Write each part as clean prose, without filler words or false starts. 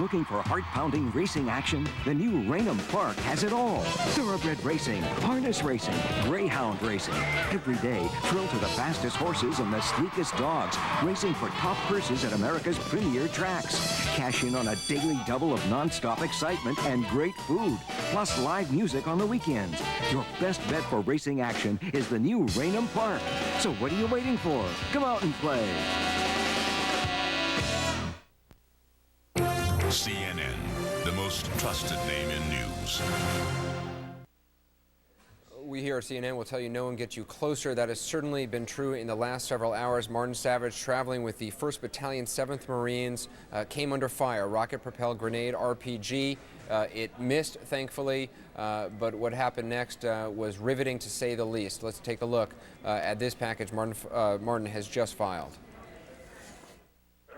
Looking for heart-pounding racing action? The new Raynham Park has it all. Thoroughbred racing, harness racing, greyhound racing. Every day, thrill to the fastest horses and the sleekest dogs, racing for top purses at America's premier tracks. Cash in on a daily double of non-stop excitement and great food, plus live music on the weekends. Your best bet for racing action is the new Raynham Park. So what are you waiting for? Come out and play. CNN, the most trusted name in news. We here at CNN will tell you no one gets you closer. That has certainly been true in the last several hours. Martin Savage, traveling with the 1st Battalion, 7th Marines, came under fire. Rocket-propelled grenade RPG. It missed, thankfully, but what happened next was riveting, to say the least. Let's take a look at this package Martin has just filed.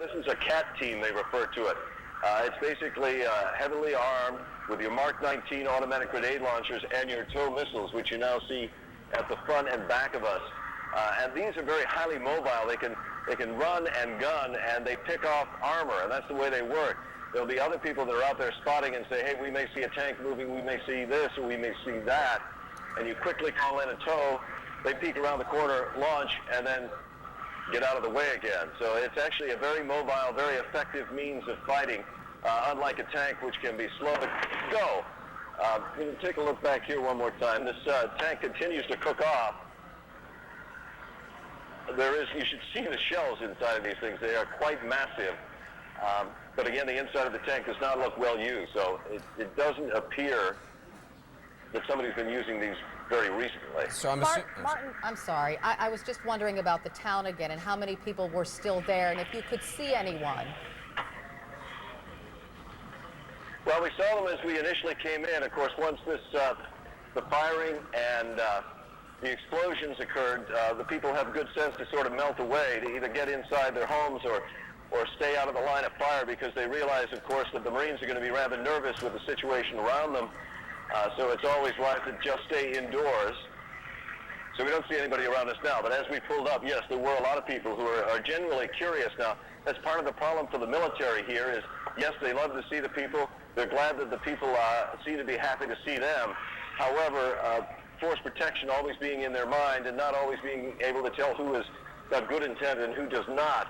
This is a CAT team, they refer to it. It's basically heavily armed with your Mark 19 automatic grenade launchers and your TOW missiles, which you now see at the front and back of us. And these are very highly mobile. They can run and gun, and they pick off armor, and that's the way they work. There'll be other people that are out there spotting and say, hey, we may see a tank moving, we may see this, or we may see that. And you quickly call in a TOW, they peek around the corner, launch, and then get out of the way again. So it's actually a very mobile, very effective means of fighting, unlike a tank, which can be slow to go. Take a look back here one more time. This tank continues to cook off. You should see the shells inside of these things. They are quite massive. But again, the inside of the tank does not look well used, so it doesn't appear that somebody's been using these very recently. So Martin, I'm sorry. I was just wondering about the town again and how many people were still there and if you could see anyone. Well, we saw them as we initially came in. Of course, once the firing and the explosions occurred, the people have good sense to sort of melt away, to either get inside their homes or stay out of the line of fire, because they realize, of course, that the Marines are going to be rather nervous with the situation around them. So it's always wise to just stay indoors. So we don't see anybody around us now. But as we pulled up, yes, there were a lot of people who are genuinely curious. Now, that's part of the problem for the military here is, yes, they love to see the people. They're glad that the people seem to be happy to see them. However, force protection always being in their mind and not always being able to tell who has got good intent and who does not.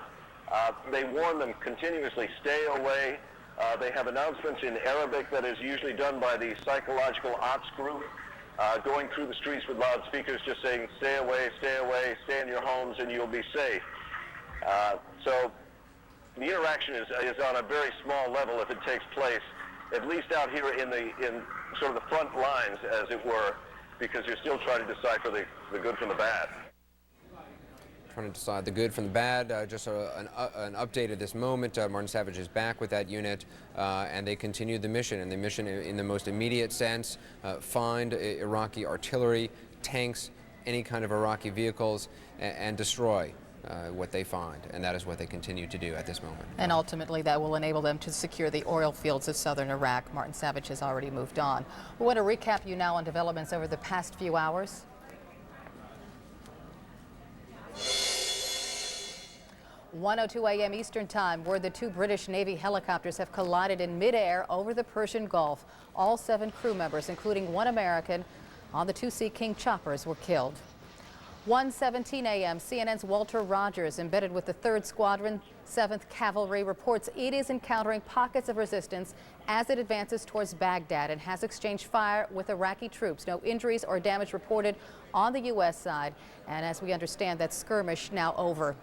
They warn them continuously, stay away. They have announcements in Arabic that is usually done by the psychological ops group, going through the streets with loudspeakers just saying, stay away, stay in your homes and you'll be safe. So the interaction is on a very small level if it takes place, at least out here in sort of the front lines, as it were, because you're still trying to decipher the good from the bad. Trying to decide the good from the bad. Just an update at this moment. Martin Savage is back with that unit, and they continue the mission. And the mission, in the most immediate sense, find Iraqi artillery, tanks, any kind of Iraqi vehicles, and destroy what they find. And that is what they continue to do at this moment. And ultimately, that will enable them to secure the oil fields of southern Iraq. Martin Savage has already moved on. We want to recap you now on developments over the past few hours. 1:02 a.m. Eastern Time, where the two British Navy helicopters have collided in midair over the Persian Gulf. All 7 crew members, including 1 American, on the 2 Sea King choppers were killed. 1:17 a.m. CNN's Walter Rogers, embedded with the 3rd Squadron, 7th Cavalry, reports it is encountering pockets of resistance as it advances towards Baghdad and has exchanged fire with Iraqi troops. No injuries or damage reported on the U.S. side, and as we understand, that skirmish now over.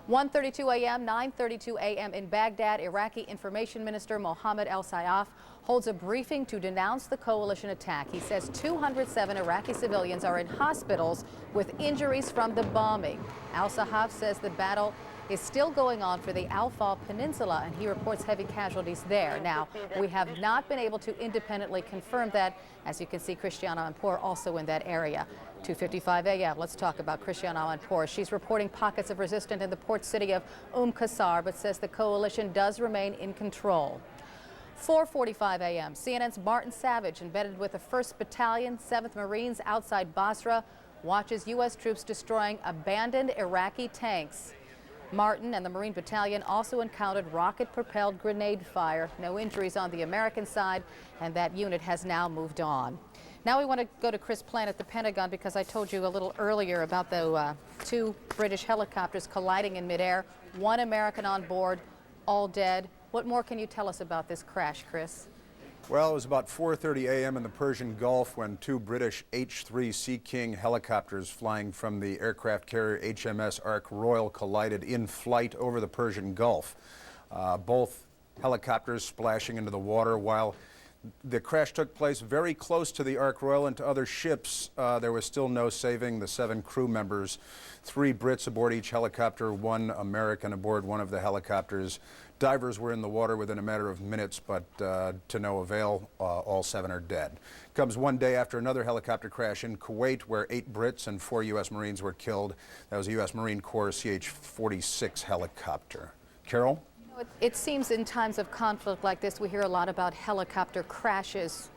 1:32 a.m., 9:32 a.m. in Baghdad, Iraqi Information Minister Mohammed al-Sayaf holds a briefing to denounce the coalition attack. He says 207 Iraqi civilians are in hospitals with injuries from the bombing. Al-Sayaf says the battle is still going on for the Al-Faw Peninsula, and he reports heavy casualties there. Now, we have not been able to independently confirm that. As you can see, Christiana Amanpour also in that area. 2:55 a.m. Let's talk about Christiana Amanpour. She's reporting pockets of resistance in the port city of Qasr, but says the coalition does remain in control. 4:45 a.m. CNN's Martin Savage, embedded with the 1st Battalion, 7th Marines outside Basra, watches U.S. troops destroying abandoned Iraqi tanks. Martin and the Marine Battalion also encountered rocket-propelled grenade fire. No injuries on the American side, and that unit has now moved on. Now we want to go to Chris Plant at the Pentagon, because I told you a little earlier about the two British helicopters colliding in midair. One American on board, all dead. What more can you tell us about this crash, Chris? Well, it was about 4:30 a.m. in the Persian Gulf when two British H-3 Sea King helicopters flying from the aircraft carrier HMS Ark Royal collided in flight over the Persian Gulf. Both helicopters splashing into the water. While the crash took place very close to the Ark Royal and to other ships, there was still no saving the 7 crew members. 3 Brits aboard each helicopter, 1 American aboard one of the helicopters. Divers were in the water within a matter of minutes, but to no avail. All 7 are dead. Comes one day after another helicopter crash in Kuwait, where 8 Brits and 4 U.S. Marines were killed. That was a U.S. Marine Corps CH-46 helicopter. Carol? It seems in times of conflict like this, we hear a lot about helicopter crashes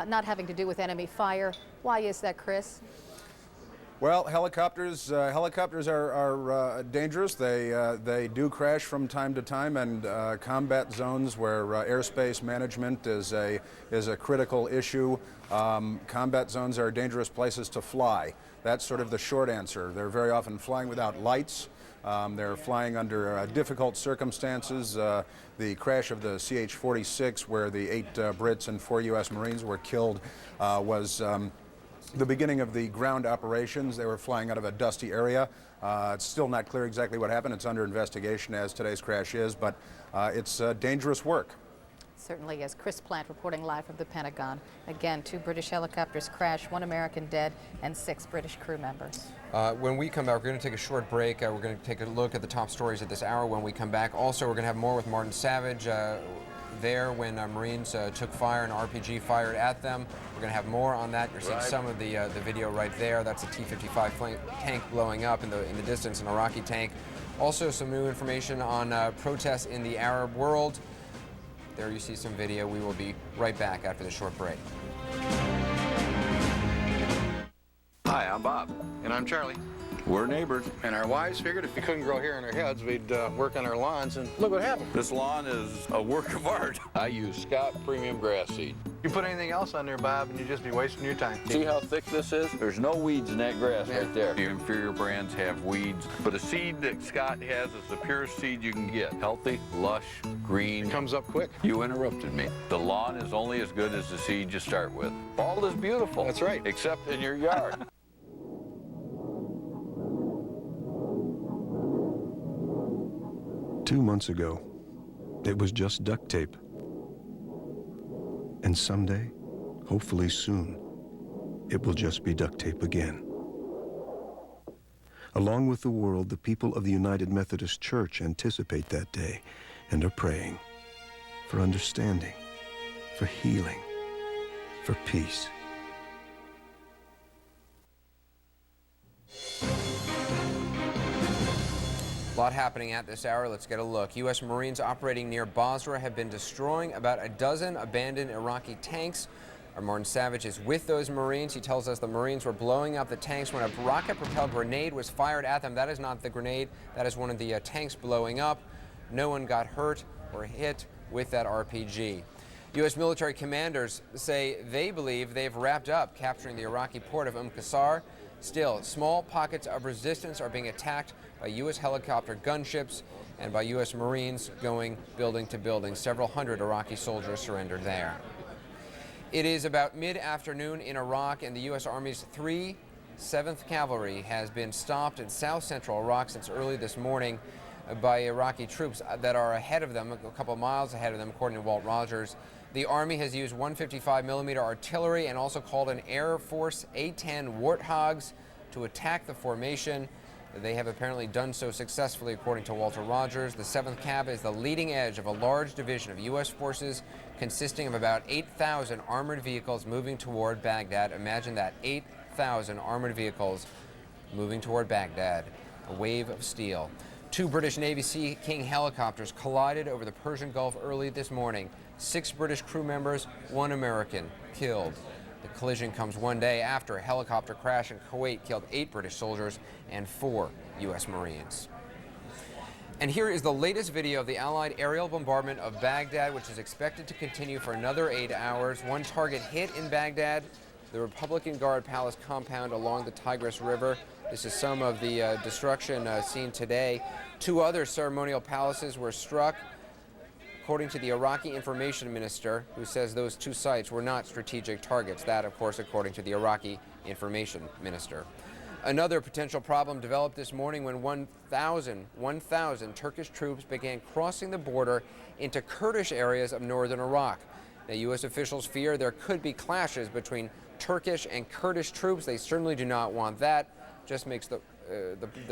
not having to do with enemy fire. Why is that, Chris? Well, helicopters are dangerous. They do crash from time to time, and combat zones where airspace management is a critical issue. Combat zones are dangerous places to fly. That's sort of the short answer. They're very often flying without lights. They're flying under difficult circumstances. The crash of the CH-46, where the 8 Brits and 4 U.S. Marines were killed, was the beginning of the ground operations. They were flying out of a dusty area. It's still not clear exactly what happened. It's under investigation, as today's crash is, but it's dangerous work. Certainly is. Chris Plant reporting live from the Pentagon. Again, 2 British helicopters crashed, 1 American dead, and 6 British crew members. When we come back, we're going to take a short break. We're going to take a look at the top stories at this hour when we come back. Also, we're going to have more with Martin Savage. There when Marines took fire and RPG fired at them. We're going to have more on that. You're seeing some of the video right there. That's a T-55 tank blowing up in the distance, an Iraqi tank. Also some new information on protests in the Arab world. There you see some video. We will be right back after the short break. Hi, I'm Bob. And I'm Charlie. We're neighbors. And our wives figured if we couldn't grow hair on our heads, we'd work on our lawns, and look what happened. This lawn is a work of art. I use Scott Premium Grass Seed. You put anything else on there, Bob, and you'd just be wasting your time. See how thick this is? There's no weeds in that grass right there. The inferior brands have weeds, but the seed that Scott has is the purest seed you can get. Healthy, lush, green. It comes up quick. You interrupted me. The lawn is only as good as the seed you start with. Fall is beautiful. That's right. Except in your yard. 2 months ago, it was just duct tape. And someday, hopefully soon, it will just be duct tape again. Along with the world, the people of the United Methodist Church anticipate that day and are praying for understanding, for healing, for peace. A lot happening at this hour. Let's get a look. U.S. Marines operating near Basra have been destroying about a dozen abandoned Iraqi tanks. Our Martin Savage is with those Marines. He tells us the Marines were blowing up the tanks when a rocket-propelled grenade was fired at them. That is not the grenade. That is one of the tanks blowing up. No one got hurt or hit with that RPG. U.S. military commanders say they believe they've wrapped up capturing the Iraqi port of Qusar. Still, small pockets of resistance are being attacked by U.S. helicopter gunships and by U.S. Marines going building to building. Several hundred Iraqi soldiers surrendered there. It is about mid-afternoon in Iraq, and the U.S. Army's 7th Cavalry has been stopped in south-central Iraq since early this morning by Iraqi troops that are ahead of them, a couple miles ahead of them, according to Walt Rogers. The Army has used 155mm artillery and also called in Air Force A-10 Warthogs to attack the formation. They have apparently done so successfully, according to Walter Rogers. The 7th Cav is the leading edge of a large division of U.S. forces consisting of about 8,000 armored vehicles moving toward Baghdad. Imagine that, 8,000 armored vehicles moving toward Baghdad. A wave of steel. 2 British Navy Sea King helicopters collided over the Persian Gulf early this morning. 6 British crew members, 1 American killed. The collision comes one day after a helicopter crash in Kuwait killed 8 British soldiers and 4 U.S. Marines. And here is the latest video of the Allied aerial bombardment of Baghdad, which is expected to continue for another 8 hours. One target hit in Baghdad, the Republican Guard Palace compound along the Tigris River. This is some of the destruction seen today. 2 other ceremonial palaces were struck, according to the Iraqi information minister, who says those 2 sites were not strategic targets. That, of course, according to the Iraqi information minister. Another potential problem developed this morning when 1,000 Turkish troops began crossing the border into Kurdish areas of northern Iraq. Now, U.S. officials fear there could be clashes between Turkish and Kurdish troops. They certainly do not want that. Just makes the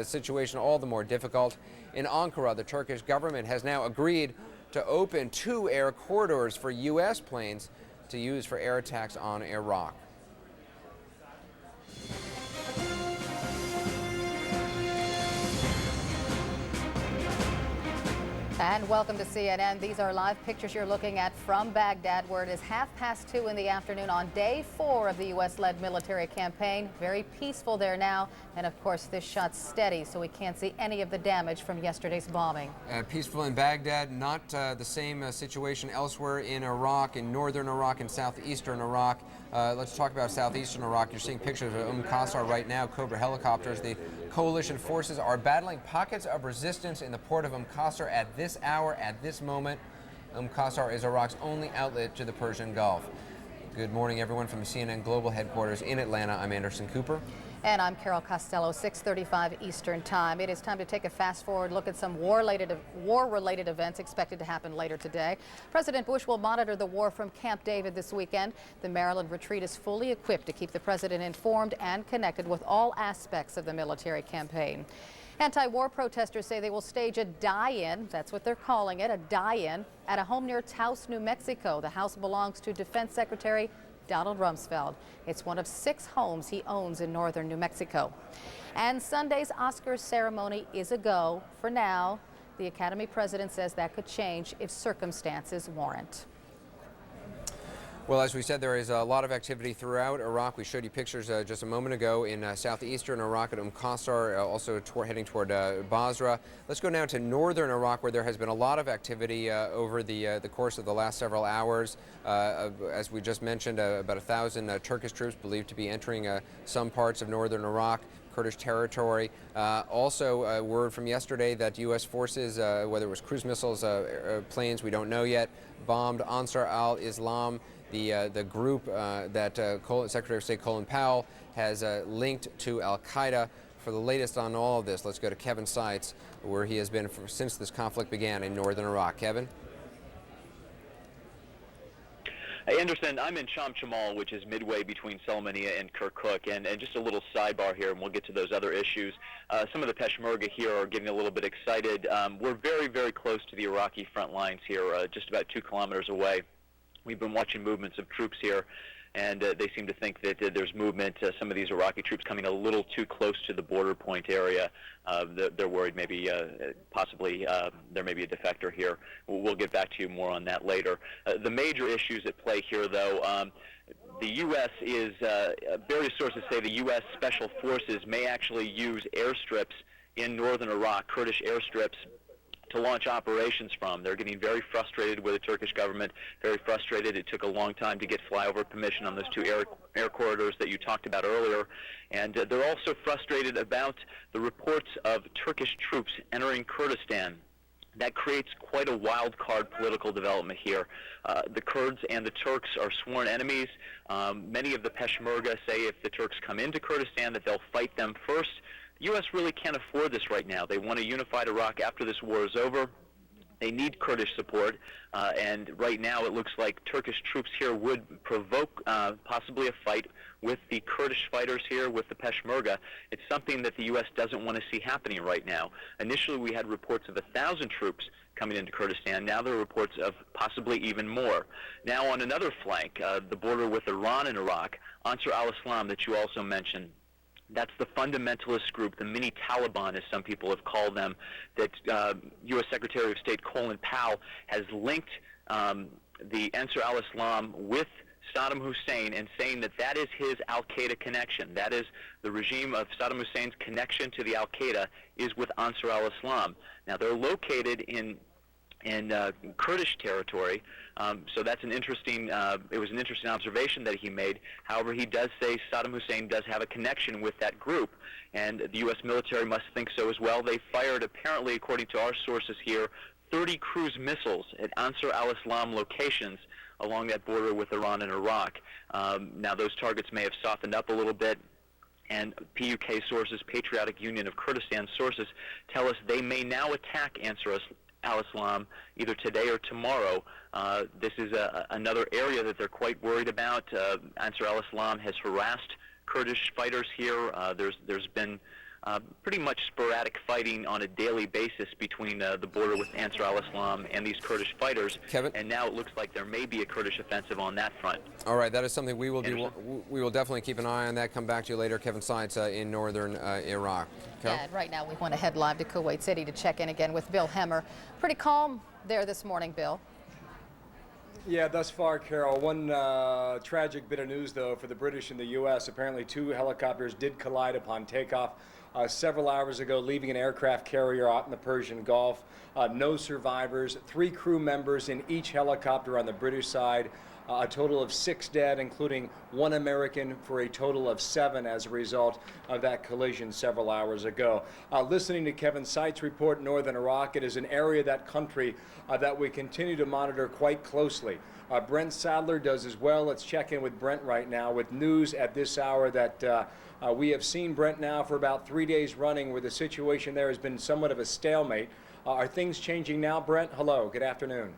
situation all the more difficult. In Ankara, the Turkish government has now agreed to open 2 air corridors for U.S. planes to use for air attacks on Iraq. And welcome to CNN. These are live pictures you're looking at from Baghdad, where it is 2:30 in the afternoon on day 4 of the U.S.-led military campaign. Very peaceful there now. And, of course, this shot's steady, so we can't see any of the damage from yesterday's bombing. Peaceful in Baghdad, not the same situation elsewhere in Iraq, in northern Iraq and southeastern Iraq. Let's talk about southeastern Iraq. You're seeing pictures of Qasr right now, Cobra helicopters. The coalition forces are battling pockets of resistance in the port of Qasr at this hour, at this moment. Qasr is Iraq's only outlet to the Persian Gulf. Good morning, everyone, from the CNN Global Headquarters in Atlanta. I'm Anderson Cooper. And I'm Carol Costello, 6:35 Eastern Time. It is time to take a fast-forward look at some war-related events expected to happen later today. President Bush will monitor the war from Camp David this weekend. The Maryland retreat is fully equipped to keep the president informed and connected with all aspects of the military campaign. Anti-war protesters say they will stage a die-in, that's what they're calling it, a die-in, at a home near Taos, New Mexico. The house belongs to Defense Secretary Donald Rumsfeld. It's one of 6 homes he owns in northern New Mexico. And Sunday's Oscars ceremony is a go. For now, the Academy president says that could change if circumstances warrant. Well, as we said, there is a lot of activity throughout Iraq. We showed you pictures just a moment ago in southeastern Iraq at Qasr, also heading toward Basra. Let's go now to northern Iraq, where there has been a lot of activity over the course of the last several hours. As we just mentioned, about 1,000 Turkish troops believed to be entering some parts of northern Iraq, Kurdish territory. Also, word from yesterday that U.S. forces, whether it was cruise missiles, planes, we don't know yet, bombed Ansar al-Islam, the group that Secretary of State Colin Powell has linked to Al-Qaeda. For the latest on all of this, let's go to Kevin Seitz, where he has been since this conflict began in northern Iraq. Kevin? Hey, Anderson, I'm in Sham Chamal, which is midway between Sulaymaniyah and Kirkuk, and just a little sidebar here, and we'll get to those other issues. Some of the Peshmerga here are getting a little bit excited. We're very, very close to the Iraqi front lines here, just about 2 kilometers away. We've been watching movements of troops here, and they seem to think that there's movement. Some of these Iraqi troops coming a little too close to the border point area. They're worried maybe, possibly, there may be a defector here. We'll get back to you more on that later. The major issues at play here, though, the U.S. is, various sources say the U.S. Special Forces may actually use airstrips in northern Iraq, Kurdish airstrips, to launch operations from. They're getting very frustrated with the Turkish government, very frustrated. It took a long time to get flyover permission on those 2 air corridors that you talked about earlier. And they're also frustrated about the reports of Turkish troops entering Kurdistan. That creates quite a wild card political development here. The Kurds and the Turks are sworn enemies. Many of the Peshmerga say if the Turks come into Kurdistan that they'll fight them first. The U.S. really can't afford this right now. They want a unified Iraq after this war is over. They need Kurdish support, and right now it looks like Turkish troops here would provoke possibly a fight with the Kurdish fighters here, with the Peshmerga. It's something that the U.S. doesn't want to see happening right now. Initially, we had reports of 1,000 troops coming into Kurdistan. Now there are reports of possibly even more. Now on another flank, the border with Iran and Iraq, Ansar al-Islam that you also mentioned, that's the fundamentalist group, the mini Taliban, as some people have called them, that U.S. Secretary of State Colin Powell has linked the Ansar al-Islam with Saddam Hussein and saying that that is his al-Qaeda connection. That is the regime of Saddam Hussein's connection to the al-Qaeda is with Ansar al-Islam. Now, they're located in Kurdish territory, so that's an interesting. It was an interesting observation that he made. However, he does say Saddam Hussein does have a connection with that group, and the U.S. military must think so as well. They fired, apparently, according to our sources here, 30 cruise missiles at Ansar al-Islam locations along that border with Iran and Iraq. Now, those targets may have softened up a little bit, and PUK sources, Patriotic Union of Kurdistan sources, tell us they may now attack Ansar al-Islam either today or tomorrow. This is another area that they're quite worried about. Ansar al-Islam has harassed Kurdish fighters here. There's been pretty much sporadic fighting on a daily basis between the border with Ansar al-Islam and these Kurdish fighters. Kevin? And now it looks like there may be a Kurdish offensive on that front. All right, that is something we will do. We will definitely keep an eye on that. Come back to you later. Kevin Seitz in northern Iraq. Yeah, and right now we want to head live to Kuwait City to check in again with Bill Hemmer. Pretty calm there this morning, Bill. Yeah, thus far, Carol. One tragic bit of news, though, for the British and the U.S. Apparently, 2 helicopters did collide upon takeoff several hours ago, leaving an aircraft carrier out in the Persian Gulf. No survivors. 3 crew members in each helicopter on the British side. A total of 6 dead, including 1 American, for a total of 7 as a result of that collision several hours ago. Listening to Kevin Seitz report in northern Iraq, it is an area of that country that we continue to monitor quite closely. Brent Sadler does as well. Let's check in with Brent right now with news at this hour that we have seen Brent now for about 3 days running, where the situation there has been somewhat of a stalemate. Are things changing now, Brent? Hello, good afternoon.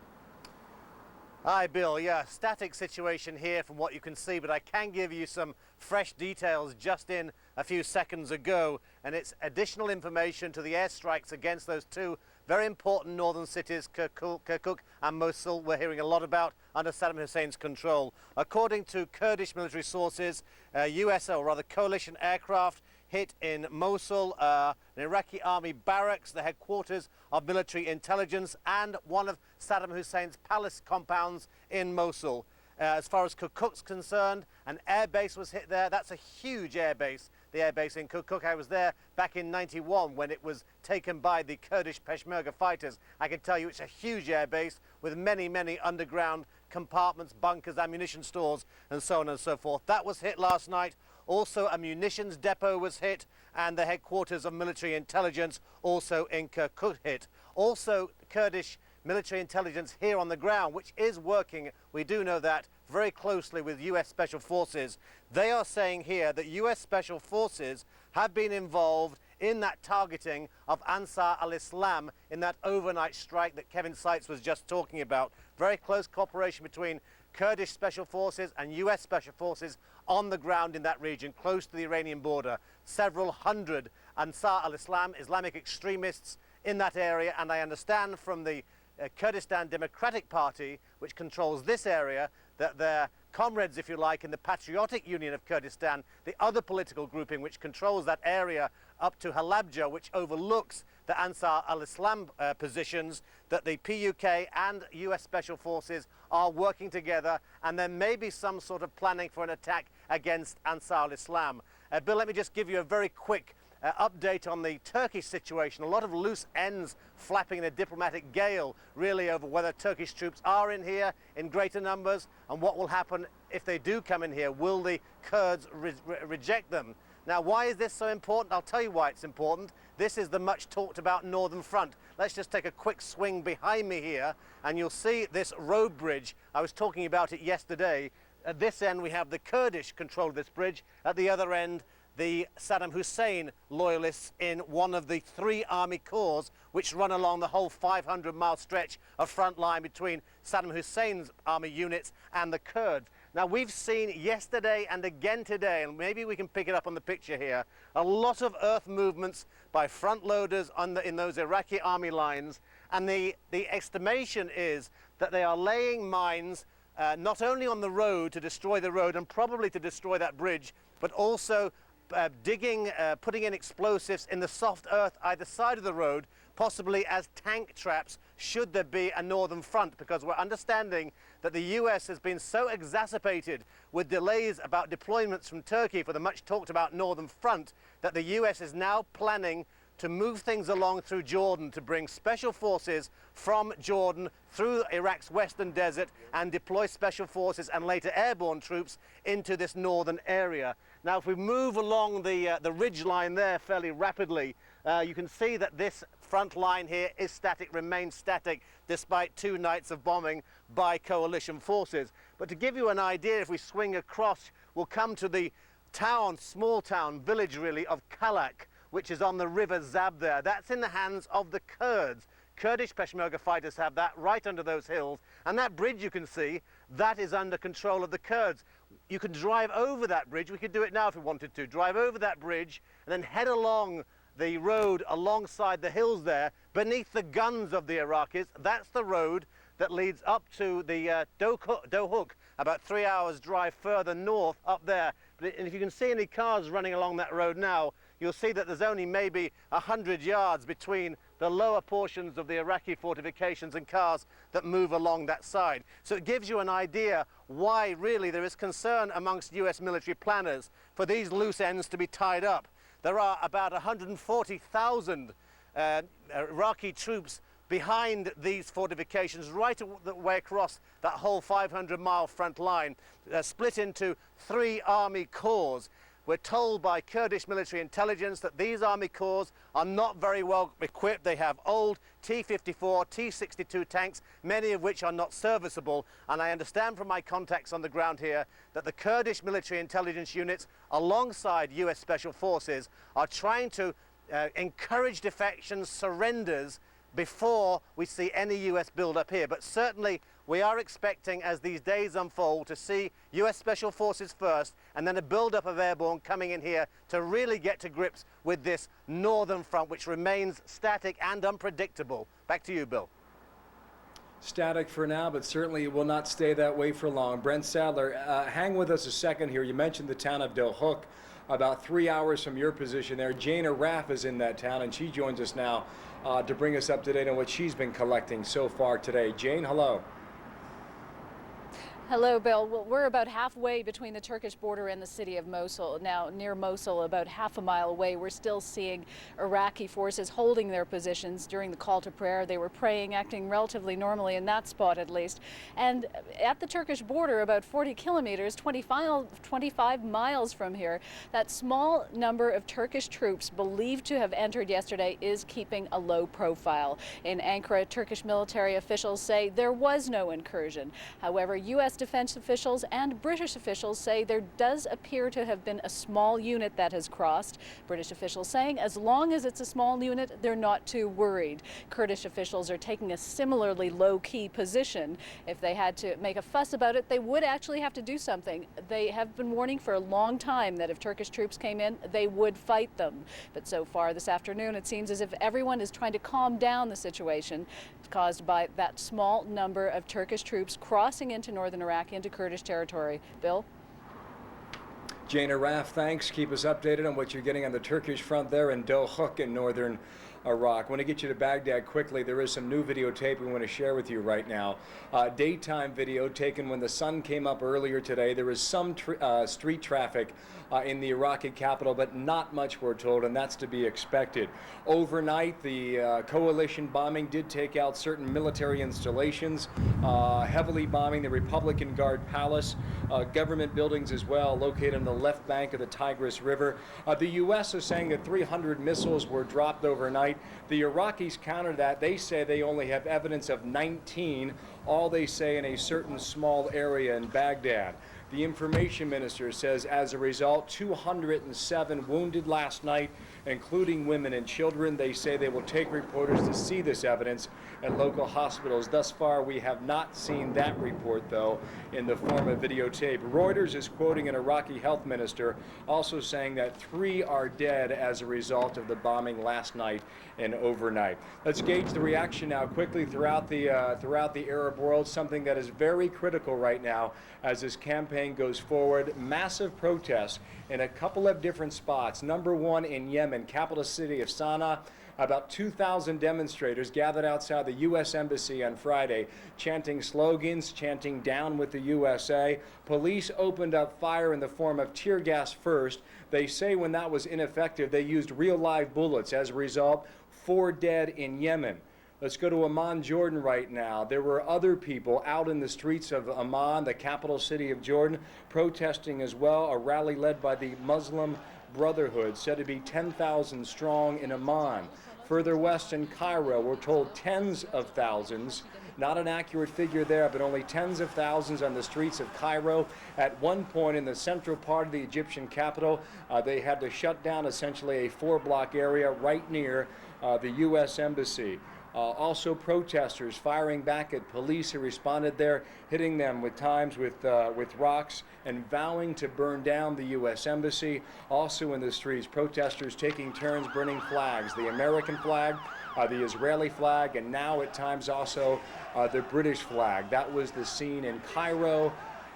Hi, Bill. Yeah, static situation here from what you can see, but I can give you some fresh details just in a few seconds ago, and it's additional information to the airstrikes against those 2 very important northern cities, Kirkuk and Mosul, we're hearing a lot about under Saddam Hussein's control. According to Kurdish military sources, US, or rather coalition aircraft hit in Mosul, an Iraqi army barracks, the headquarters of military intelligence, and one of Saddam Hussein's palace compounds in Mosul. As far as Kirkuk's concerned, an airbase was hit there. That's a huge airbase, the airbase in Kirkuk. I was there back in '91 when it was taken by the Kurdish Peshmerga fighters. I can tell you it's a huge airbase with many, many underground compartments, bunkers, ammunition stores, and so on and so forth. That was hit last night. Also, a munitions depot was hit, and the headquarters of military intelligence also in Kirkuk hit. Also, Kurdish military intelligence here on the ground, which is working, we do know that, very closely with US Special Forces. They are saying here that US Special Forces have been involved in that targeting of Ansar al-Islam in that overnight strike that Kevin Seitz was just talking about. Very close cooperation between Kurdish Special Forces and US Special Forces on the ground in that region, close to the Iranian border. Several hundred Ansar al-Islam, Islamic extremists in that area, and I understand from the Kurdistan Democratic Party, which controls this area, that their comrades, if you like, in the Patriotic Union of Kurdistan, the other political grouping which controls that area up to Halabja, which overlooks the Ansar al-Islam positions, that the PUK and US Special Forces are working together, and there may be some sort of planning for an attack against Ansar al-Islam. Bill, let me just give you a very quick update on the Turkish situation. A lot of loose ends flapping in a diplomatic gale, really, over whether Turkish troops are in here in greater numbers and what will happen if they do come in here. Will the Kurds reject them? Now, why is this so important? I'll tell you why it's important. This is the much talked about Northern Front. Let's just take a quick swing behind me here, and you'll see this road bridge. I was talking about it yesterday. At this end, we have the Kurdish control of this bridge. At the other end, the Saddam Hussein loyalists in one of the 3 army corps which run along the whole 500-mile stretch of front line between Saddam Hussein's army units and the Kurds. Now, we've seen yesterday and again today, and maybe we can pick it up on the picture here, a lot of earth movements by front loaders in those Iraqi army lines, and the estimation is that they are laying mines not only on the road to destroy the road and probably to destroy that bridge, but also putting in explosives in the soft earth either side of the road, possibly as tank traps should there be a northern front, because we're understanding that the US has been so exacerbated with delays about deployments from Turkey for the much talked about northern front that the US is now planning to move things along through Jordan to bring special forces from Jordan through Iraq's western desert and deploy special forces and later airborne troops into this northern area. Now, if we move along the ridge line there fairly rapidly, you can see that this front line here is static, remains static, despite 2 nights of bombing by coalition forces. But to give you an idea, if we swing across, we'll come to the town, small town, village really, of Kalak, which is on the river Zab there. That's in the hands of the Kurds. Kurdish Peshmerga fighters have that right under those hills. And that bridge you can see, that is under control of the Kurds. You can drive over that bridge. We could do it now if we wanted to. Drive over that bridge and then head along the road alongside the hills there, beneath the guns of the Iraqis. That's the road that leads up to the Dohuk, about 3 hours drive further north up there. And if you can see any cars running along that road now, you'll see that there's only maybe 100 yards between the lower portions of the Iraqi fortifications and cars that move along that side. So it gives you an idea why really there is concern amongst US military planners for these loose ends to be tied up. There are about 140,000 Iraqi troops behind these fortifications right the way across that whole 500-mile front line, split into 3 army corps. We're told by Kurdish military intelligence that these army corps are not very well equipped. They have old T-54, T-62 tanks, many of which are not serviceable. And I understand from my contacts on the ground here that the Kurdish military intelligence units, alongside US Special Forces, are trying to encourage defections, surrenders, before we see any US build-up here. But certainly we are expecting, as these days unfold, to see US Special Forces first and then a build-up of airborne coming in here to really get to grips with this northern front, which remains static and unpredictable. Back to you, Bill. Static for now, but certainly it will not stay that way for long. Brent Sadler, hang with us a second here. You mentioned the town of Dohuk, about 3 hours from your position there. Jane Arraf is in that town, and she joins us now to bring us up to date on what she's been collecting so far today. Jane, hello. Hello, Bill. Well, we're about halfway between the Turkish border and the city of Mosul. Now, near Mosul, about half a mile away, we're still seeing Iraqi forces holding their positions during the call to prayer. They were praying, acting relatively normally in that spot at least. And at the Turkish border, about 40 kilometers, 25 miles from here, that small number of Turkish troops believed to have entered yesterday is keeping a low profile. In Ankara, Turkish military officials say there was no incursion. However, U.S. defense officials and British officials say there does appear to have been a small unit that has crossed. British officials saying as long as it's a small unit, they're not too worried. Kurdish officials are taking a similarly low-key position. If they had to make a fuss about it, they would actually have to do something. They have been warning for a long time that if Turkish troops came in, they would fight them. But so far this afternoon, it seems as if everyone is trying to calm down the situation caused by that small number of Turkish troops crossing into northern Iraq, into Kurdish territory. Bill? Jane Arraf, thanks. Keep us updated on what you're getting on the Turkish front there in Dohuk in northern Iraq. I want to get you to Baghdad quickly. There is some new videotape we want to share with you right now. Daytime video taken when the sun came up earlier today. There is some street traffic in the Iraqi capital, but not much, we're told, and that's to be expected. Overnight, the coalition bombing did take out certain military installations, heavily bombing the Republican Guard Palace, government buildings as well, located on the left bank of the Tigris River. The U.S. is saying that 300 missiles were dropped overnight. The Iraqis countered that. They say they only have evidence of 19, all they say in a certain small area in Baghdad. The information minister says as a result, 207 wounded last night, including women and children. They say they will take reporters to see this evidence at local hospitals. Thus far, we have not seen that report, though, in the form of videotape. Reuters is quoting an Iraqi health minister, also saying that 3 are dead as a result of the bombing last night and overnight. Let's gauge the reaction now quickly throughout the Arab world, something that is very critical right now as this campaign goes forward. Massive protests in a couple of different spots. Number one in Yemen, capital city of Sana'a. About 2,000 demonstrators gathered outside the U.S. Embassy on Friday, chanting slogans, chanting "Down with the USA." Police opened up fire in the form of tear gas first. They say when that was ineffective, they used real live bullets. As a result, 4 dead in Yemen. Let's go to Amman, Jordan right now. There were other people out in the streets of Amman, the capital city of Jordan, protesting as well. A rally led by the Muslim Brotherhood, said to be 10,000 strong in Amman. Further west in Cairo, we're told tens of thousands. Not an accurate figure there, but only tens of thousands on the streets of Cairo. At one point in the central part of the Egyptian capital, they had to shut down essentially a 4-block area right near the U.S. Embassy. Also protesters firing back at police who responded there, hitting them with rocks and vowing to burn down the U.S. Embassy. Also in the streets, protesters taking turns burning flags, the American flag, the Israeli flag, and now at times also the British flag. That was the scene in Cairo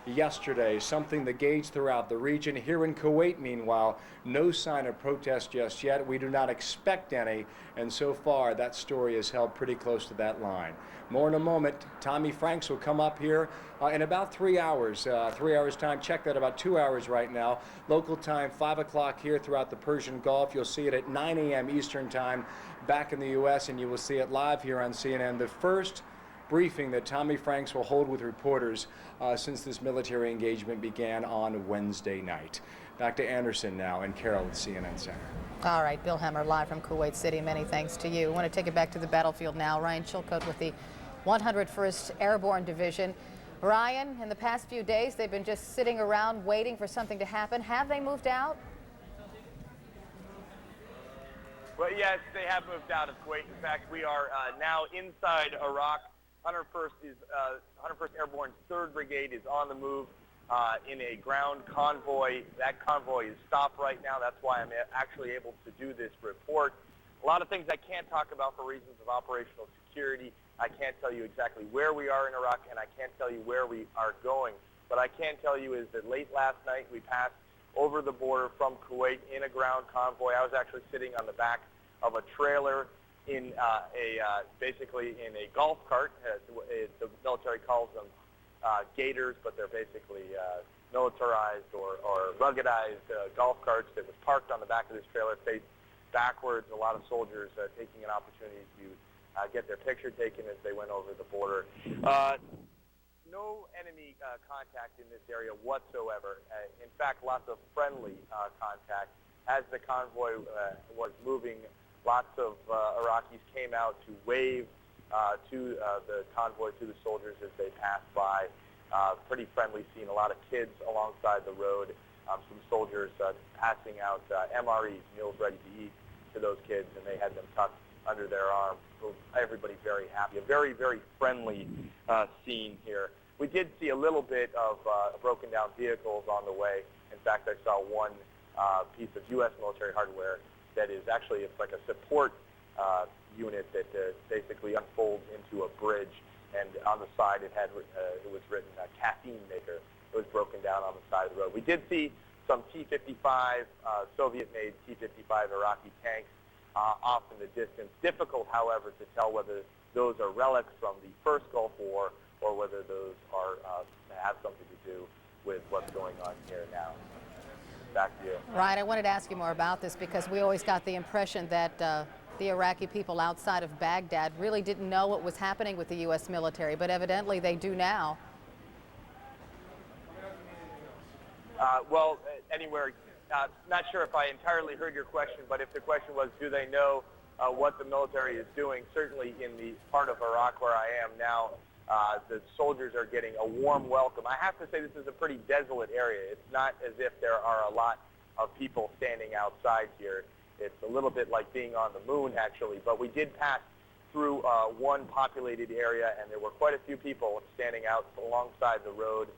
yesterday, something that gauged throughout the region. Here in Kuwait, meanwhile, no sign of protest just yet. We do not expect any, and so far that story is held pretty close to that line. More in a moment. Tommy Franks will come up here in about 3 hours. 3 hours time. Check that, about 2 hours right now. Local time, 5 o'clock here throughout the Persian Gulf. You'll see it at 9 a.m. Eastern time back in the U.S., and you will see it live here on CNN. The first briefing that Tommy Franks will hold with reporters since this military engagement began on Wednesday night. Back to Anderson now and Carol at CNN Center. All right, Bill Hemmer live from Kuwait City. Many thanks to you. I want to take it back to the battlefield now. Ryan Chilcote with the 101st Airborne Division. Ryan, in the past few days, they've been just sitting around waiting for something to happen. Have they moved out? Well, yes, they have moved out of Kuwait. In fact, we are now inside Iraq. 101st Airborne's 3rd Brigade is on the move in a ground convoy. That convoy is stopped right now. That's why I'm actually able to do this report. A lot of things I can't talk about for reasons of operational security. I can't tell you exactly where we are in Iraq, and I can't tell you where we are going. What I can tell you is that late last night we passed over the border from Kuwait in a ground convoy. I was actually sitting on the back of a trailer in basically in a golf cart. The military calls them gators, but they're basically militarized or ruggedized golf carts that was parked on the back of this trailer, faced backwards. A lot of soldiers taking an opportunity to get their picture taken as they went over the border. No enemy contact in this area whatsoever. In fact, lots of friendly contact. As the convoy was moving, lots of Iraqis came out to wave to the convoy, to the soldiers as they passed by. Pretty friendly scene. A lot of kids alongside the road. Some soldiers passing out MREs, meals ready to eat, to those kids, and they had them tucked under their arm. Everybody very happy. A very, very friendly scene here. We did see a little bit of broken down vehicles on the way. In fact, I saw one piece of U.S. military hardware that is actually, it's like a support unit that basically unfolds into a bridge, and on the side it had it was written caffeine maker. It was broken down on the side of the road. We did see some T-55, Soviet-made T-55 Iraqi tanks off in the distance. Difficult, however, to tell whether those are relics from the first Gulf War or whether those are have something to do with what's going on here now. Back to you. Right, I wanted to ask you more about this because we always got the impression that the Iraqi people outside of Baghdad really didn't know what was happening with the U.S. military, but evidently they do now. Well, anywhere, not sure if I entirely heard your question, but if the question was, do they know what the military is doing, certainly in the part of Iraq where I am now, the soldiers are getting a warm welcome. I have to say this is a pretty desolate area. It's not as if there are a lot of people standing outside here. It's a little bit like being on the moon, actually, but we did pass through one populated area, and there were quite a few people standing out alongside the road,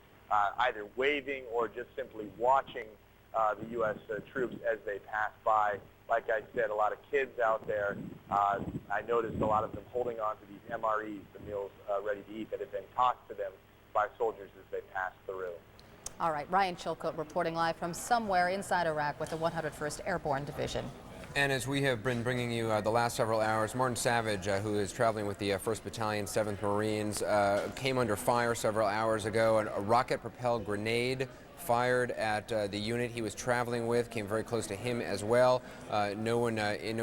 either waving or just simply watching the U.S. Troops as they passed by. Like I said, a lot of kids out there. I noticed a lot of them holding on to these MREs, the meals ready to eat, that had been tossed to them by soldiers as they passed through. All right, Ryan Chilcote reporting live from somewhere inside Iraq with the 101st Airborne Division. And as we have been bringing you the last several hours, Martin Savage, who is traveling with the 1st Battalion, 7th Marines, came under fire several hours ago. A rocket-propelled grenade fired at the unit he was traveling with, came very close to him as well. No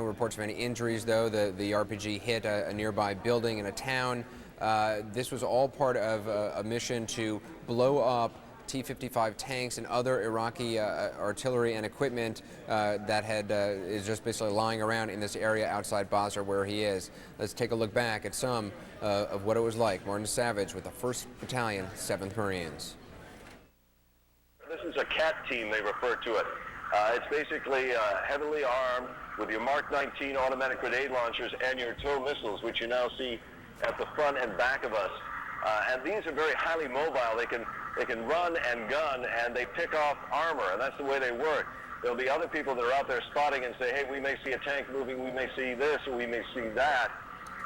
reports of any injuries, though. The RPG hit a nearby building in a town. This was all part of a mission to blow up T-55 tanks and other Iraqi artillery and equipment that is just basically lying around in this area outside Basra where he is. Let's take a look back at some of what it was like. Martin Savage with the 1st Battalion, 7th Marines. This is a CAT team, they refer to it. It's basically heavily armed with your Mark 19 automatic grenade launchers and your TOW missiles, which you now see at the front and back of us. And these are very highly mobile. They can run and gun, and they pick off armor, and that's the way they work. There'll be other people that are out there spotting and say, hey, we may see a tank moving, we may see this, or we may see that.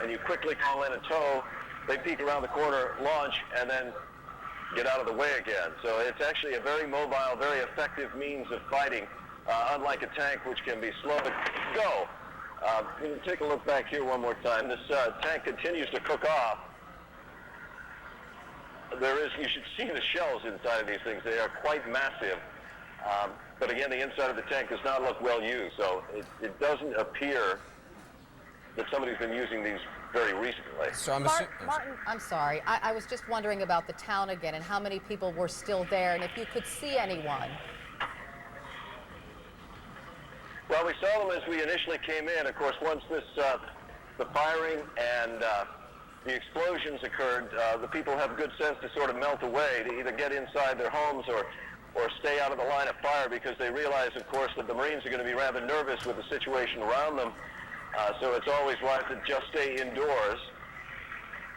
And you quickly call in a TOW, they peek around the corner, launch, and then get out of the way again. So it's actually a very mobile, very effective means of fighting, unlike a tank, which can be slow to go. Can you take a look back here one more time? This tank continues to cook off. You should see the shells inside of these things. They are quite massive. But again, the inside of the tank does not look well used, so it doesn't appear that somebody's been using these very recently. So Martin, I'm sorry. I was just wondering about the town again and how many people were still there and if you could see anyone. Well, we saw them as we initially came in. Of course, once the firing and the explosions occurred, the people have good sense to sort of melt away, to either get inside their homes or stay out of the line of fire, because they realize, of course, that the Marines are going to be rather nervous with the situation around them. So it's always wise to just stay indoors.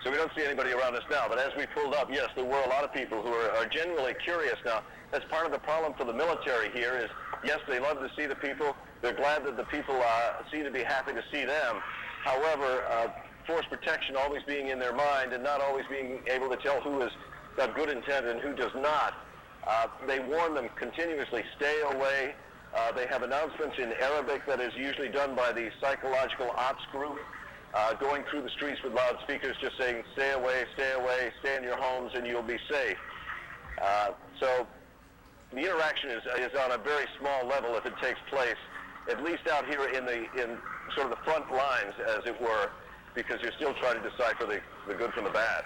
So we don't see anybody around us now. But as we pulled up, yes, there were a lot of people who are genuinely curious now. That's part of the problem for the military here is, yes, they love to see the people. They're glad that the people seem to be happy to see them. However, force protection always being in their mind and not always being able to tell who has got good intent and who does not. They warn them continuously, stay away. They have announcements in Arabic that is usually done by the psychological ops group, going through the streets with loudspeakers just saying, stay away, stay in your homes and you'll be safe. So the interaction is on a very small level if it takes place, at least out here in sort of the front lines, as it were, because you're still trying to decipher the good from the bad.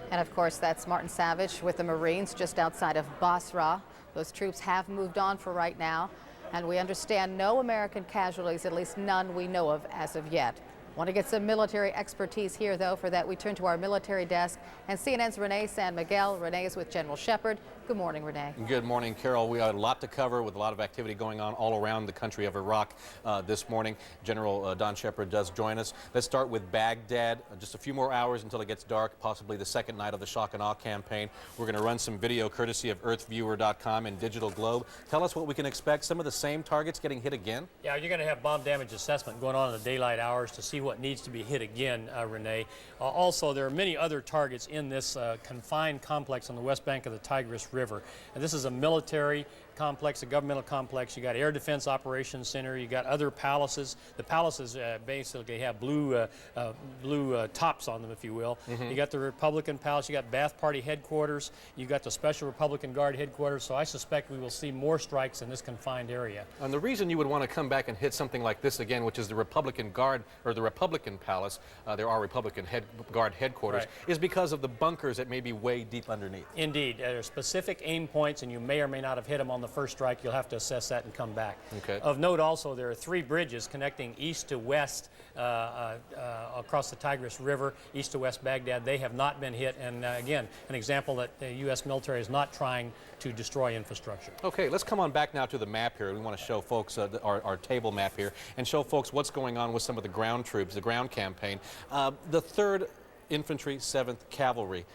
And of course, that's Martin Savage with the Marines just outside of Basra. Those troops have moved on for right now, and we understand no American casualties, at least none we know of as of yet. Want to get some military expertise here, though. For that, we turn to our military desk and CNN's Renee San Miguel. Renee is with General Shepard. Good morning, Renee. Good morning, Carol. We have a lot to cover with a lot of activity going on all around the country of Iraq this morning. General Don Shepard does join us. Let's start with Baghdad. Just a few more hours until it gets dark, possibly the second night of the Shock and Awe campaign. We're going to run some video courtesy of EarthViewer.com and Digital Globe. Tell us what we can expect. Some of the same targets getting hit again? Yeah, you're going to have bomb damage assessment going on in the daylight hours to see what needs to be hit again, Renee. Also, there are many other targets in this confined complex on the west bank of the Tigris River. And this is a military complex, a governmental complex. You got Air Defense Operations Center. You got other palaces. The palaces basically have blue tops on them, if you will. You got the Republican Palace. You got Ba'ath Party headquarters. You got the Special Republican Guard headquarters. So I suspect we will see more strikes in this confined area. And the reason you would want to come back and hit something like this again, which is the Republican Guard or the Republican Palace, there are Republican Guard headquarters, is because of the bunkers that may be way deep underneath. Indeed, there are specific aim points, and you may or may not have hit them on the first strike. You'll have to assess that and come back. Okay. Of note also, there are 3 bridges connecting east to west across the Tigris River, east to west Baghdad. They have not been hit, and again, an example that the U.S. military is not trying to destroy infrastructure. Okay, let's come on back now to the map here. We want to show folks our table map here and show folks what's going on with some of the ground troops, the ground campaign. The 3rd Infantry, 7th Cavalry.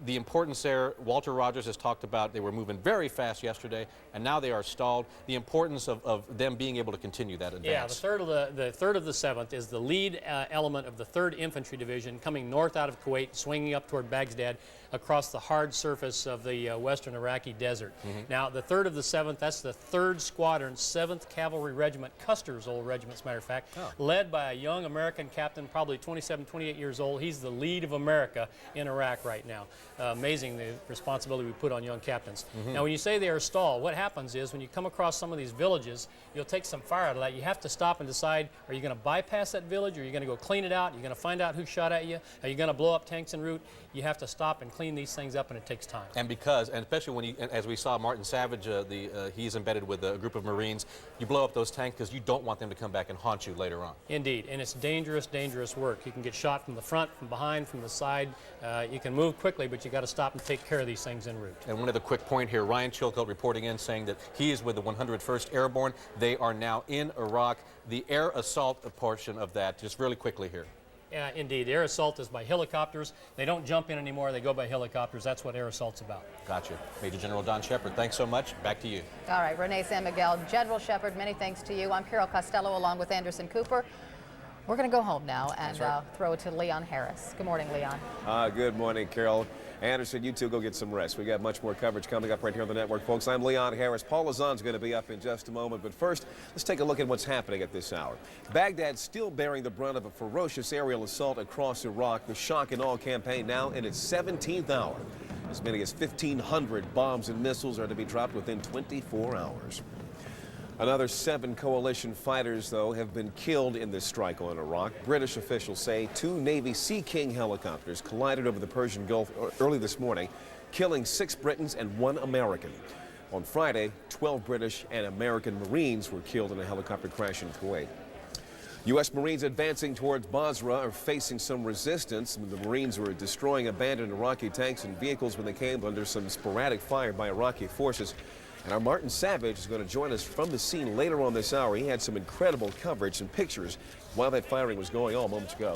the importance there, Walter Rogers has talked about they were moving very fast yesterday, and now they are stalled. The importance of them being able to continue that advance. Yeah, the third of the 7th is the lead element of the 3rd Infantry Division coming north out of Kuwait, swinging up toward Baghdad across the hard surface of the western Iraqi desert. Now, the 3rd of the 7th, that's the 3rd Squadron, 7th Cavalry Regiment, Custer's old regiment, as a matter of fact, led by a young American captain, probably 27, 28 years old. He's the lead of America in Iraq right now. Amazing the responsibility we put on young captains. Now, when you say they are stalled, what happens is when you come across some of these villages, you'll take some fire out of that. You have to stop and decide, are you going to bypass that village, or are you going to go clean it out? Are you going to find out who shot at you? Are you going to blow up tanks en route? You have to stop and clean these things up, and it takes time. And especially when as we saw Martin Savage, he's embedded with a group of Marines, you blow up those tanks because you don't want them to come back and haunt you later on. Indeed, and it's dangerous, dangerous work. You can get shot from the front, from behind, from the side. You can move quickly, but you got to stop and take care of these things en route. And one other quick point here, Ryan Chilcote reporting in saying that he is with the 101st Airborne. They are now in Iraq. The air assault portion of that, just really quickly here. Indeed, air assault is by helicopters. They don't jump in anymore, they go by helicopters. That's what air assault's about. Gotcha. Major General Don Shepard, thanks so much. Back to you. All right, Renee San Miguel, General Shepard, many thanks to you. I'm Carol Costello along with Anderson Cooper. We're going to go home now and throw it to Leon Harris. Good morning, Leon. Good morning, Carol. Anderson, you two go get some rest. We got much more coverage coming up right here on the network, folks. I'm Leon Harris. Paul Lazon's going to be up in just a moment. But first, let's take a look at what's happening at this hour. Baghdad still bearing the brunt of a ferocious aerial assault across Iraq. The shock and awe campaign now in its 17th hour. As many as 1,500 bombs and missiles are to be dropped within 24 hours. Another 7 coalition fighters, though, have been killed in this strike on Iraq. British officials say 2 Navy Sea King helicopters collided over the Persian Gulf early this morning, killing 6 Britons and 1 American. On Friday, 12 British and American Marines were killed in a helicopter crash in Kuwait. U.S. Marines advancing towards Basra are facing some resistance. The Marines were destroying abandoned Iraqi tanks and vehicles when they came under some sporadic fire by Iraqi forces. And our Martin Savage is going to join us from the scene later on this hour. He had some incredible coverage and pictures while that firing was going on moments ago.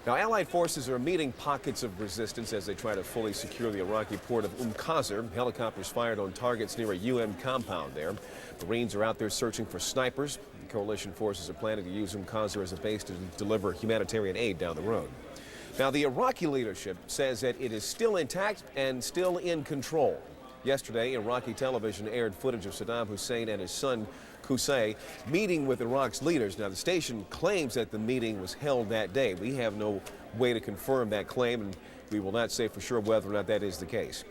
Now, Allied forces are meeting pockets of resistance as they try to fully secure the Iraqi port of Qasr. Helicopters fired on targets near a UN compound there. Marines are out there searching for snipers. The coalition forces are planning to use Qasr as a base to deliver humanitarian aid down the road. Now, the Iraqi leadership says that it is still intact and still in control. Yesterday, Iraqi television aired footage of Saddam Hussein and his son Qusay meeting with Iraq's leaders. Now, the station claims that the meeting was held that day. We have no way to confirm that claim, and we will not say for sure whether or not that is the case.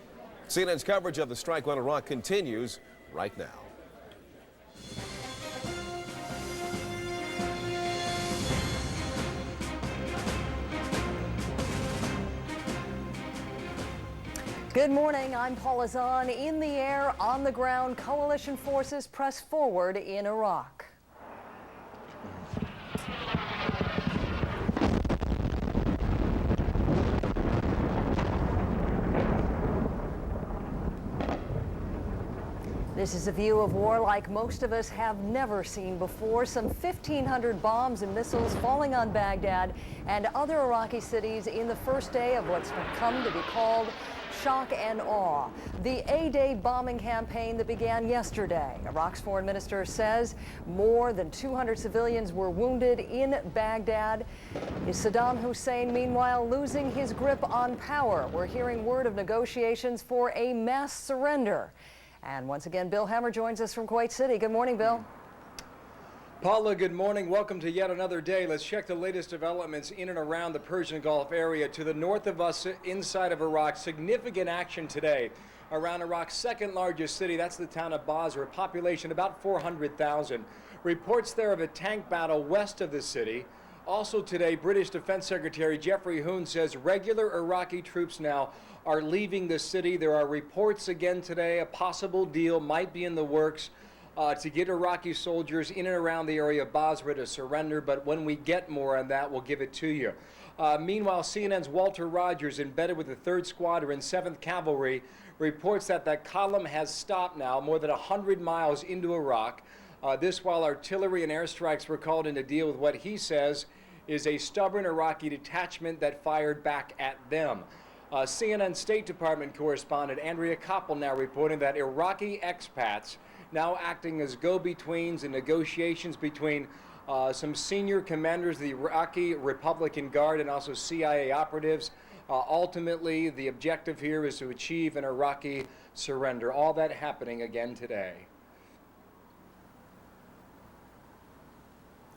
CNN's coverage of the strike on Iraq continues right now. Good morning, I'm Paula Zahn. In the air, on the ground, coalition forces press forward in Iraq. This is a view of war like most of us have never seen before. Some 1,500 bombs and missiles falling on Baghdad and other Iraqi cities in the first day of what's come to be called shock and awe. The A-Day bombing campaign that began yesterday. Iraq's foreign minister says more than 200 civilians were wounded in Baghdad. Is Saddam Hussein, meanwhile, losing his grip on power? We're hearing word of negotiations for a mass surrender. And once again, Bill Hemmer joins us from Kuwait City. Good morning, Bill. Paula, good morning. Welcome to yet another day. Let's check the latest developments in and around the Persian Gulf area. To the north of us, inside of Iraq, significant action today around Iraq's second largest city. That's the town of Basra, population about 400,000. Reports there of a tank battle west of the city. Also today, British Defense Secretary Geoffrey Hoon says regular Iraqi troops now are leaving the city. There are reports again today, a possible deal might be in the works to get Iraqi soldiers in and around the area of Basra to surrender, but when we get more on that, we'll give it to you. Meanwhile, CNN's Walter Rogers, embedded with the 3rd Squadron, 7th Cavalry, reports that that column has stopped now more than 100 miles into Iraq. This while artillery and airstrikes were called in to deal with what he says is a stubborn Iraqi detachment that fired back at them. CNN State Department correspondent Andrea Koppel now reporting that Iraqi expats now acting as go-betweens in negotiations between some senior commanders of the Iraqi Republican Guard and also CIA operatives. Ultimately, the objective here is to achieve an Iraqi surrender. All that happening again today.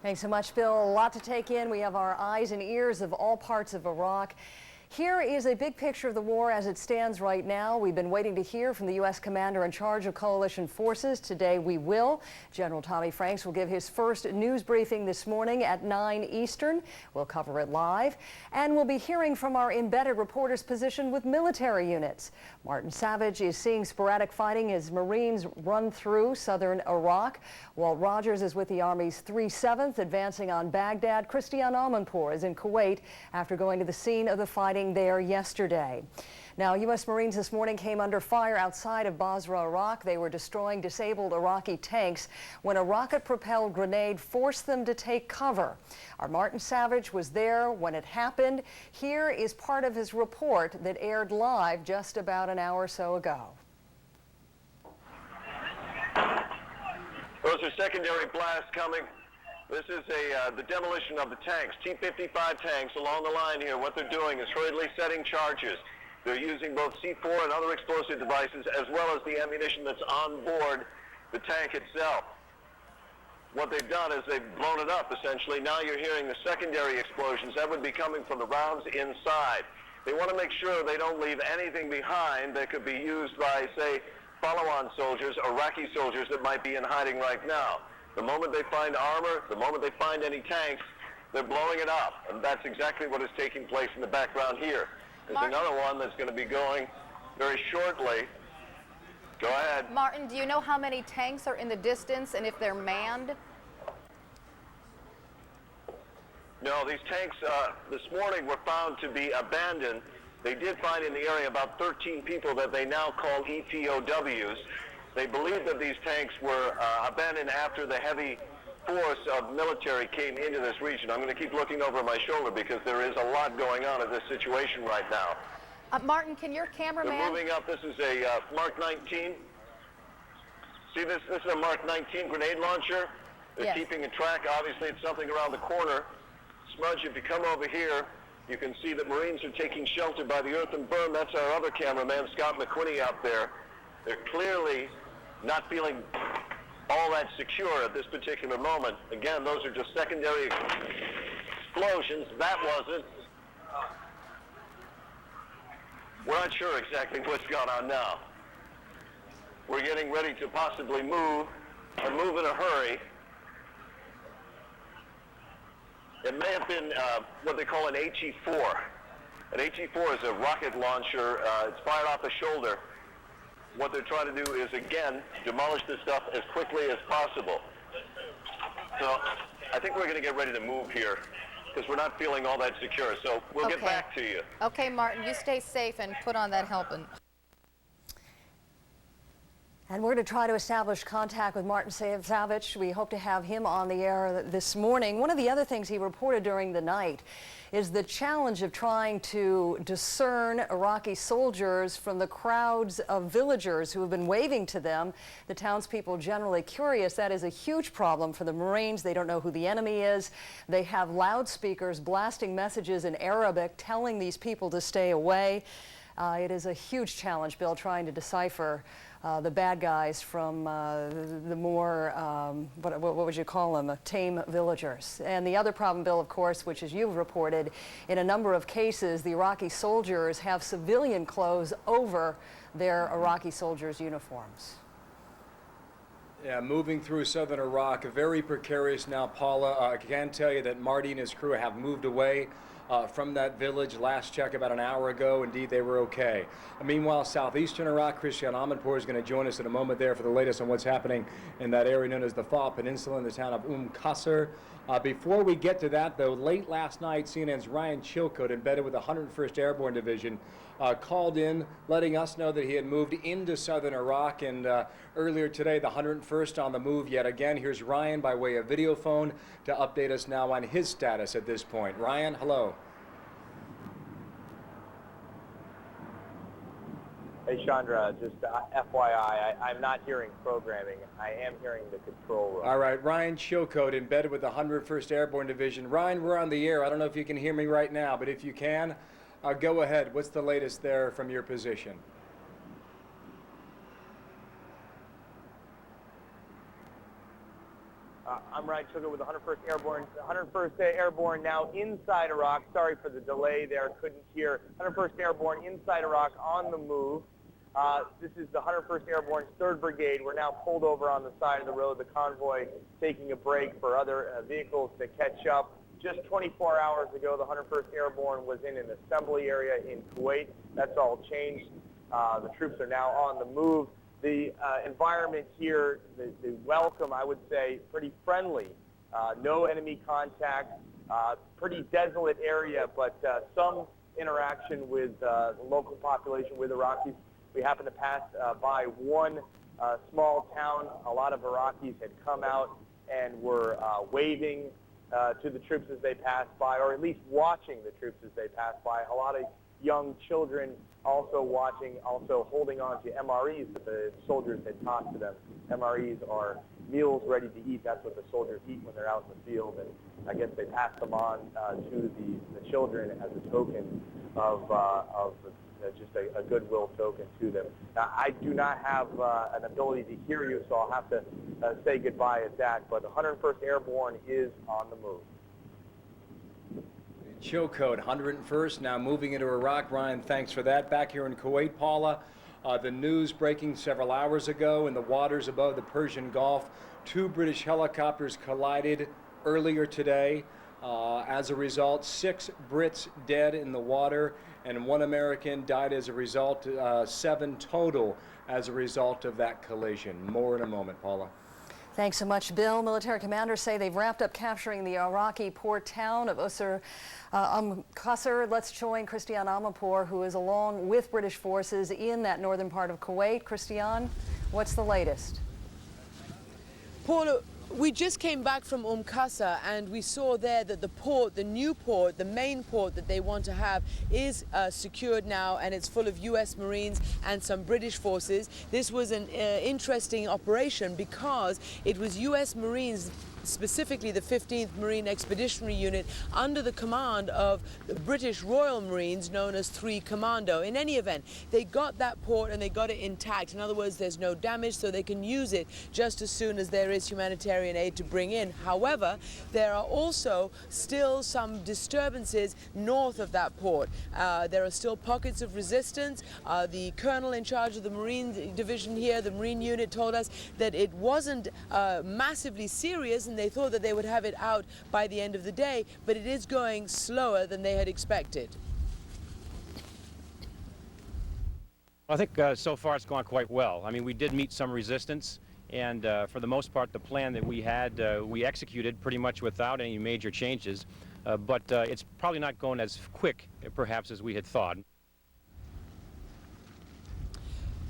Thanks so much, Bill. A lot to take in. We have our eyes and ears of all parts of Iraq. Here is a big picture of the war as it stands right now. We've been waiting to hear from the U.S. commander in charge of coalition forces. Today we will. General Tommy Franks will give his first news briefing this morning at 9 Eastern. We'll cover it live. And we'll be hearing from our embedded reporters positioned with military units. Martin Savage is seeing sporadic fighting as Marines run through southern Iraq. Walt Rogers is with the Army's 3/7th advancing on Baghdad. Christiane Amanpour is in Kuwait after going to the scene of the fighting there yesterday. Now, U.S. Marines this morning came under fire outside of Basra, Iraq. They were destroying disabled Iraqi tanks when a rocket-propelled grenade forced them to take cover. Our Martin Savage was there when it happened. Here is part of his report that aired live just about an hour or so ago. Those are secondary blasts coming. This is the demolition of the tanks, T-55 tanks along the line here. What they're doing is hurriedly setting charges. They're using both C4 and other explosive devices as well as the ammunition that's on board the tank itself. What they've done is they've blown it up, essentially. Now you're hearing the secondary explosions. That would be coming from the rounds inside. They want to make sure they don't leave anything behind that could be used by, say, follow-on soldiers, Iraqi soldiers that might be in hiding right now. The moment they find armor, the moment they find any tanks, they're blowing it up. And that's exactly what is taking place in the background here. There's another one that's going to be going very shortly. Go ahead. Martin, do you know how many tanks are in the distance and if they're manned? No, these tanks this morning were found to be abandoned. They did find in the area about 13 people that they now call ETOWs. They believe that these tanks were abandoned after the heavy force of military came into this region. I'm going to keep looking over my shoulder because there is a lot going on in this situation right now. Martin, can your cameraman... They're moving up. This is a Mark 19. See this? This is a Mark 19 grenade launcher. They're keeping a track. Obviously, it's something around the corner. Smudge, if you come over here, you can see that Marines are taking shelter by the earthen berm. That's our other cameraman, Scott McQuinney, out there. They're clearly not feeling all that secure at this particular moment. Again, those are just secondary explosions. That wasn't. We're not sure exactly what's going on now. We're getting ready to possibly move and move in a hurry. It may have been what they call an HE-4. An HE-4 is a rocket launcher. It's fired off the shoulder. What they're trying to do is, again, demolish this stuff as quickly as possible. So I think we're going to get ready to move here because we're not feeling all that secure. So we'll get back to you. Okay, Martin, you stay safe and put on that helmet. And we're going to try to establish contact with Martin Savage. We hope to have him on the air this morning. One of the other things he reported during the night is the challenge of trying to discern Iraqi soldiers from the crowds of villagers who have been waving to them. The townspeople generally curious. That is a huge problem for the Marines. They don't know who the enemy is. They have loudspeakers blasting messages in Arabic telling these people to stay away. It is a huge challenge, Bill, trying to decipher the bad guys from the more, what would you call them, tame villagers. And the other problem, Bill, of course, which as you've reported, in a number of cases, the Iraqi soldiers have civilian clothes over their Iraqi soldiers' uniforms. Yeah, moving through southern Iraq, very precarious now, Paula. I can tell you that Marty and his crew have moved away from that village. Last check about an hour ago. Indeed, they were okay. Meanwhile, southeastern Iraq, Christiane Amanpour is going to join us in a moment there for the latest on what's happening in that area known as the Faw Peninsula in the town of Qasr. Before we get to that, though, late last night, CNN's Ryan Chilcote, embedded with the 101st Airborne Division, called in, letting us know that he had moved into southern Iraq. And earlier today, the 101st on the move yet again. Here's Ryan by way of video phone to update us now on his status at this point. Ryan, hello. Hey, Chandra, just FYI, I'm not hearing programming. I am hearing the control room. All right, Ryan Chilcote, embedded with the 101st Airborne Division. Ryan, we're on the air. I don't know if you can hear me right now, but if you can, go ahead. What's the latest there from your position? I'm Ryan Chilcote with the 101st Airborne. 101st Airborne now inside Iraq. Sorry for the delay there. Couldn't hear. 101st Airborne inside Iraq on the move. This is the 101st Airborne's 3rd Brigade. We're now pulled over on the side of the road. The convoy taking a break for other vehicles to catch up. Just 24 hours ago, the 101st Airborne was in an assembly area in Kuwait. That's all changed. The troops are now on the move. The environment here, the welcome, I would say, pretty friendly. No enemy contact, pretty desolate area, but some interaction with the local population, with Iraqis. We happened to pass by one small town. A lot of Iraqis had come out and were waving to the troops as they passed by, or at least watching the troops as they passed by. A lot of young children also watching, also holding on to MREs that the soldiers had tossed to them. MREs are meals ready to eat. That's what the soldiers eat when they're out in the field, and I guess they pass them on to the children as a token of just a goodwill token to them. Now, I do not have an ability to hear you, so I'll have to say goodbye at that, but the 101st Airborne is on the move. Chilcote, 101st, now moving into Iraq. Ryan, thanks for that. Back here in Kuwait, Paula, the news breaking several hours ago in the waters above the Persian Gulf. 2 British helicopters collided earlier today. As a result, 6 Brits dead in the water, and 1 American died as a result, 7 total as a result of that collision. More in a moment, Paula. Thanks so much, Bill. Military commanders say they've wrapped up capturing the Iraqi port town of Usr Qasr. Let's join Christian Amanpour, who is along with British forces in that northern part of Kuwait. Christian, what's the latest? Paula, we just came back from Qasr and we saw there that the port, the new port, the main port that they want to have is secured now, and it's full of US Marines and some British forces. This was an interesting operation because it was US Marines, specifically the 15th Marine Expeditionary Unit, under the command of the British Royal Marines known as 3 Commando. In any event, they got that port and they got it intact. In other words, there's no damage, so they can use it just as soon as there is humanitarian aid to bring in. However, there are also still some disturbances north of that port. There are still pockets of resistance. The colonel in charge of the Marine Division here, the Marine unit, told us that it wasn't massively serious, and they thought that they would have it out by the end of the day, but it is going slower than they had expected. I think so far it's gone quite well. I mean, we did meet some resistance, and for the most part the plan that we had, we executed pretty much without any major changes, but it's probably not going as quick perhaps as we had thought.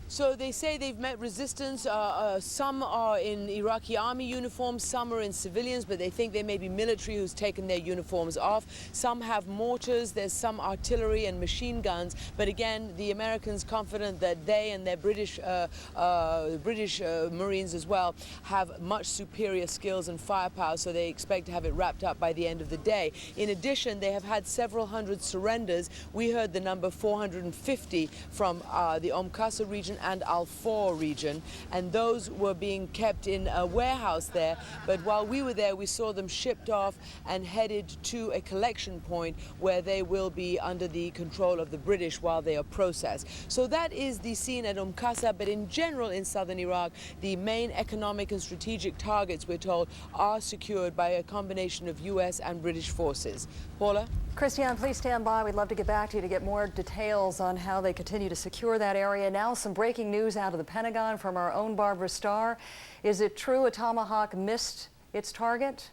So they say they've met resistance. Some are in Iraqi army uniforms, some are in civilians, but they think they may be military who's taken their uniforms off. Some have mortars, there's some artillery and machine guns, but again, the Americans confident that they and their British Marines as well have much superior skills and firepower, so they expect to have it wrapped up by the end of the day. In addition, they have had several hundred surrenders. We heard the number 450 from the Qasr region and Al-Faw region, and those were being kept in a warehouse there, but while we were there we saw them shipped off and headed to a collection point where they will be under the control of the British while they are processed. So that is the scene at Qasr, but in general in southern Iraq the main economic and strategic targets, we're told, are secured by a combination of US and British forces. Paula? Christian, please stand by. We'd love to get back to you to get more details on how they continue to secure that area. Now some breaking news out of the Pentagon from our own Barbara Starr. Is it true a Tomahawk missed its target?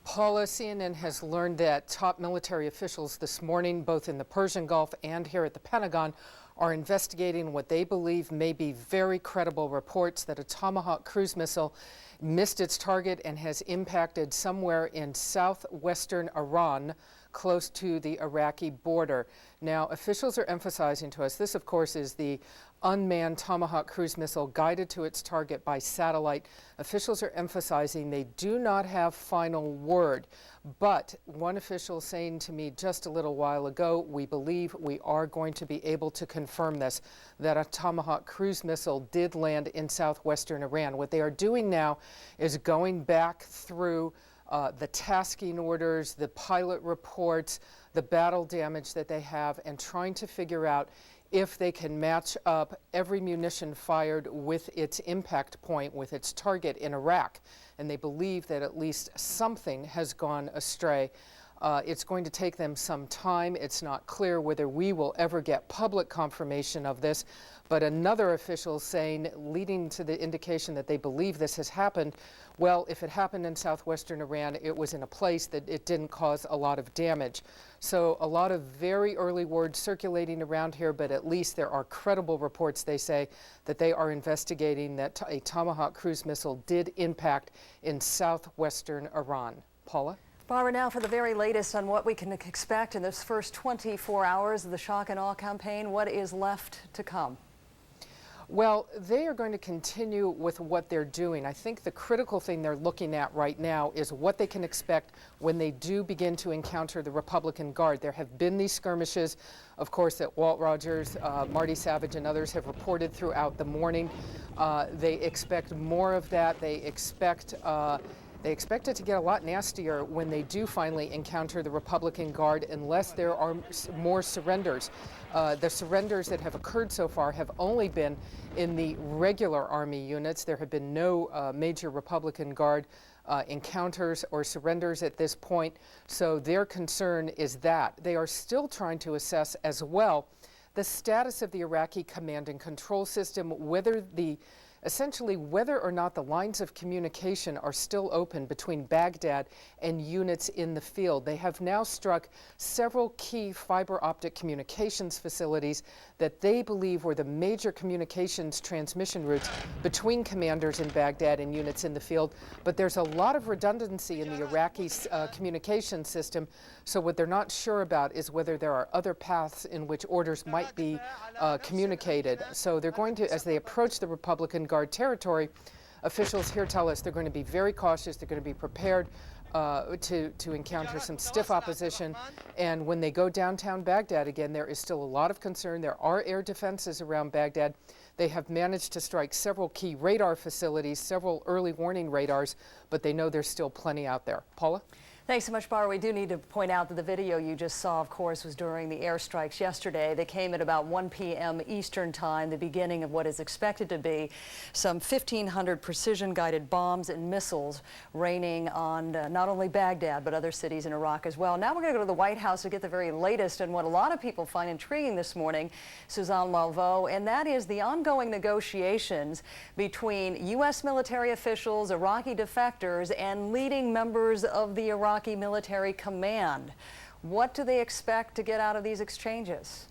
Paula, CNN has learned that top military officials this morning, both in the Persian Gulf and here at the Pentagon, are investigating what they believe may be very credible reports that a Tomahawk cruise missile missed its target and has impacted somewhere in southwestern Iran, close to the Iraqi border. Now, officials are emphasizing to us, this of course is the unmanned Tomahawk cruise missile guided to its target by satellite. Officials are emphasizing they do not have final word, but one official saying to me just a little while ago, we believe we are going to be able to confirm this, that a Tomahawk cruise missile did land in southwestern Iran. What they are doing now is going back through the tasking orders, the pilot reports, the battle damage that they have, and trying to figure out if they can match up every munition fired with its impact point, with its target in Iraq. And they believe that at least something has gone astray. It's going to take them some time. It's not clear whether we will ever get public confirmation of this, but another official saying, leading to the indication that they believe this has happened, well, if it happened in southwestern Iran, it was in a place that it didn't cause a lot of damage. So a lot of very early word circulating around here, but at least there are credible reports, they say, that they are investigating that a Tomahawk cruise missile did impact in southwestern Iran. Paula? Barbara, now for the very latest on what we can expect in this first 24 hours of the shock and awe campaign, what is left to come? Well, they are going to continue with what they're doing. I think the critical thing they're looking at right now is what they can expect when they do begin to encounter the Republican Guard. There have been these skirmishes, of course, that Walt Rogers, Marty Savage, and others have reported throughout the morning. They expect more of that. They expect it to get a lot nastier when they do finally encounter the Republican Guard, unless there are more surrenders. The surrenders that have occurred so far have only been in the regular Army units. There have been no major Republican Guard encounters or surrenders at this point. So their concern is that. They are still trying to assess as well the status of the Iraqi command and control system, essentially whether or not the lines of communication are still open between Baghdad and units in the field. They have now struck several key fiber optic communications facilities that they believe were the major communications transmission routes between commanders in Baghdad and units in the field. But there's a lot of redundancy in the Iraqi communication system, so what they're not sure about is whether there are other paths in which orders might be communicated. So they're going to, as they approach the Republican Guard territory, officials here tell us they're going to be very cautious, they're going to be prepared to encounter some stiff opposition. And when they go downtown Baghdad again, there is still a lot of concern. There are air defenses around Baghdad. They have managed to strike several key radar facilities, several early warning radars, but they know there's still plenty out there. Paula? Thanks so much, Barbara. We do need to point out that the video you just saw, of course, was during the airstrikes yesterday. They came at about 1 p.m. Eastern Time, the beginning of what is expected to be some 1,500 precision-guided bombs and missiles raining on not only Baghdad, but other cities in Iraq as well. Now we're going to go to the White House to get the very latest and what a lot of people find intriguing this morning, Suzanne Malveaux, and that is the ongoing negotiations between U.S. military officials, Iraqi defectors, and leading members of the Iraqi military command. What do they expect to get out of these exchanges?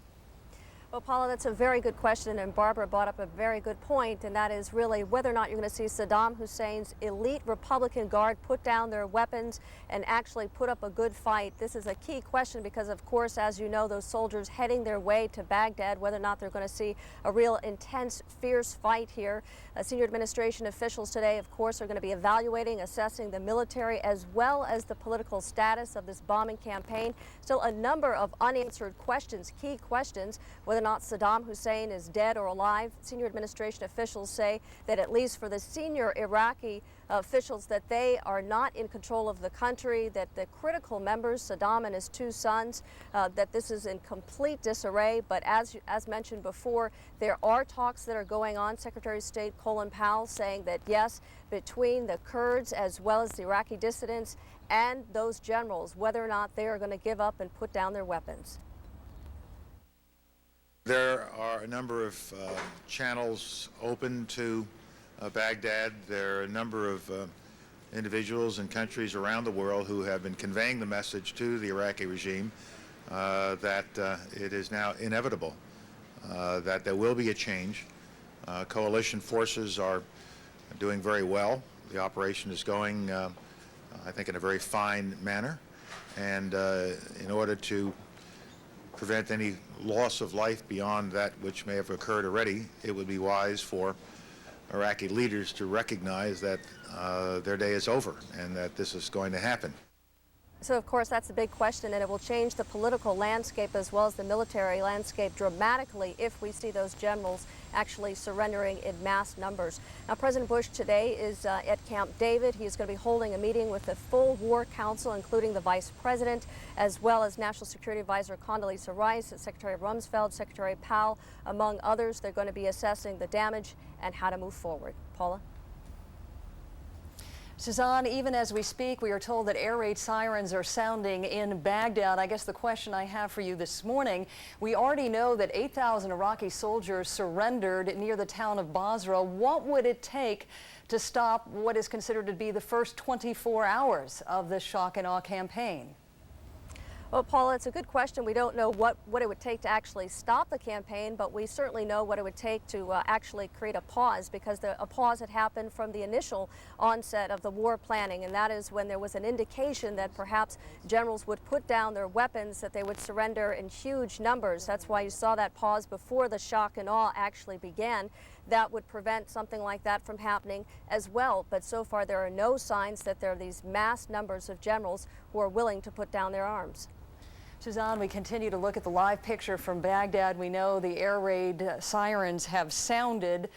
Well, Paula, that's a very good question, and Barbara brought up a very good point, and that is really whether or not you're going to see Saddam Hussein's elite Republican Guard put down their weapons and actually put up a good fight. This is a key question because, of course, as you know, those soldiers heading their way to Baghdad, whether or not they're going to see a real intense, fierce fight here. Senior administration officials today, of course, are going to be evaluating, assessing the military as well as the political status of this bombing campaign. Still a number of unanswered questions, key questions, whether or not Saddam Hussein is dead or alive. Senior administration officials say that at least for the senior Iraqi officials that they are not in control of the country, that the critical members, Saddam and his two sons, that this is in complete disarray. But as mentioned before, there are talks that are going on. Secretary of State Colin Powell saying that yes, between the Kurds as well as the Iraqi dissidents and those generals, whether or not they are going to give up and put down their weapons. There are a number of channels open to Baghdad. There are a number of individuals and countries around the world who have been conveying the message to the Iraqi regime that it is now inevitable, that there will be a change. Coalition forces are doing very well. The operation is going, I think, in a very fine manner. And in order to prevent any loss of life beyond that which may have occurred already, it would be wise for Iraqi leaders to recognize that their day is over and that this is going to happen. So, of course, that's the big question, and it will change the political landscape as well as the military landscape dramatically if we see those generals actually surrendering in mass numbers. Now, President Bush today is at Camp David. He's going to be holding a meeting with the full War Council, including the Vice President, as well as National Security Advisor Condoleezza Rice, Secretary Rumsfeld, Secretary Powell, among others. They're going to be assessing the damage and how to move forward. Paula? Suzanne, even as we speak, we are told that air raid sirens are sounding in Baghdad. I guess the question I have for you this morning, we already know that 8,000 Iraqi soldiers surrendered near the town of Basra. What would it take to stop what is considered to be the first 24 hours of the shock and awe campaign? Well, Paula, it's a good question. We don't know what it would take to actually stop the campaign, but we certainly know what it would take to actually create a pause, because a pause had happened from the initial onset of the war planning, and that is when there was an indication that perhaps generals would put down their weapons, that they would surrender in huge numbers. That's why you saw that pause before the shock and awe actually began. That would prevent something like that from happening as well. But so far, there are no signs that there are these mass numbers of generals who are willing to put down their arms. Suzanne, we continue to look at the live picture from Baghdad. We know the air raid sirens have sounded.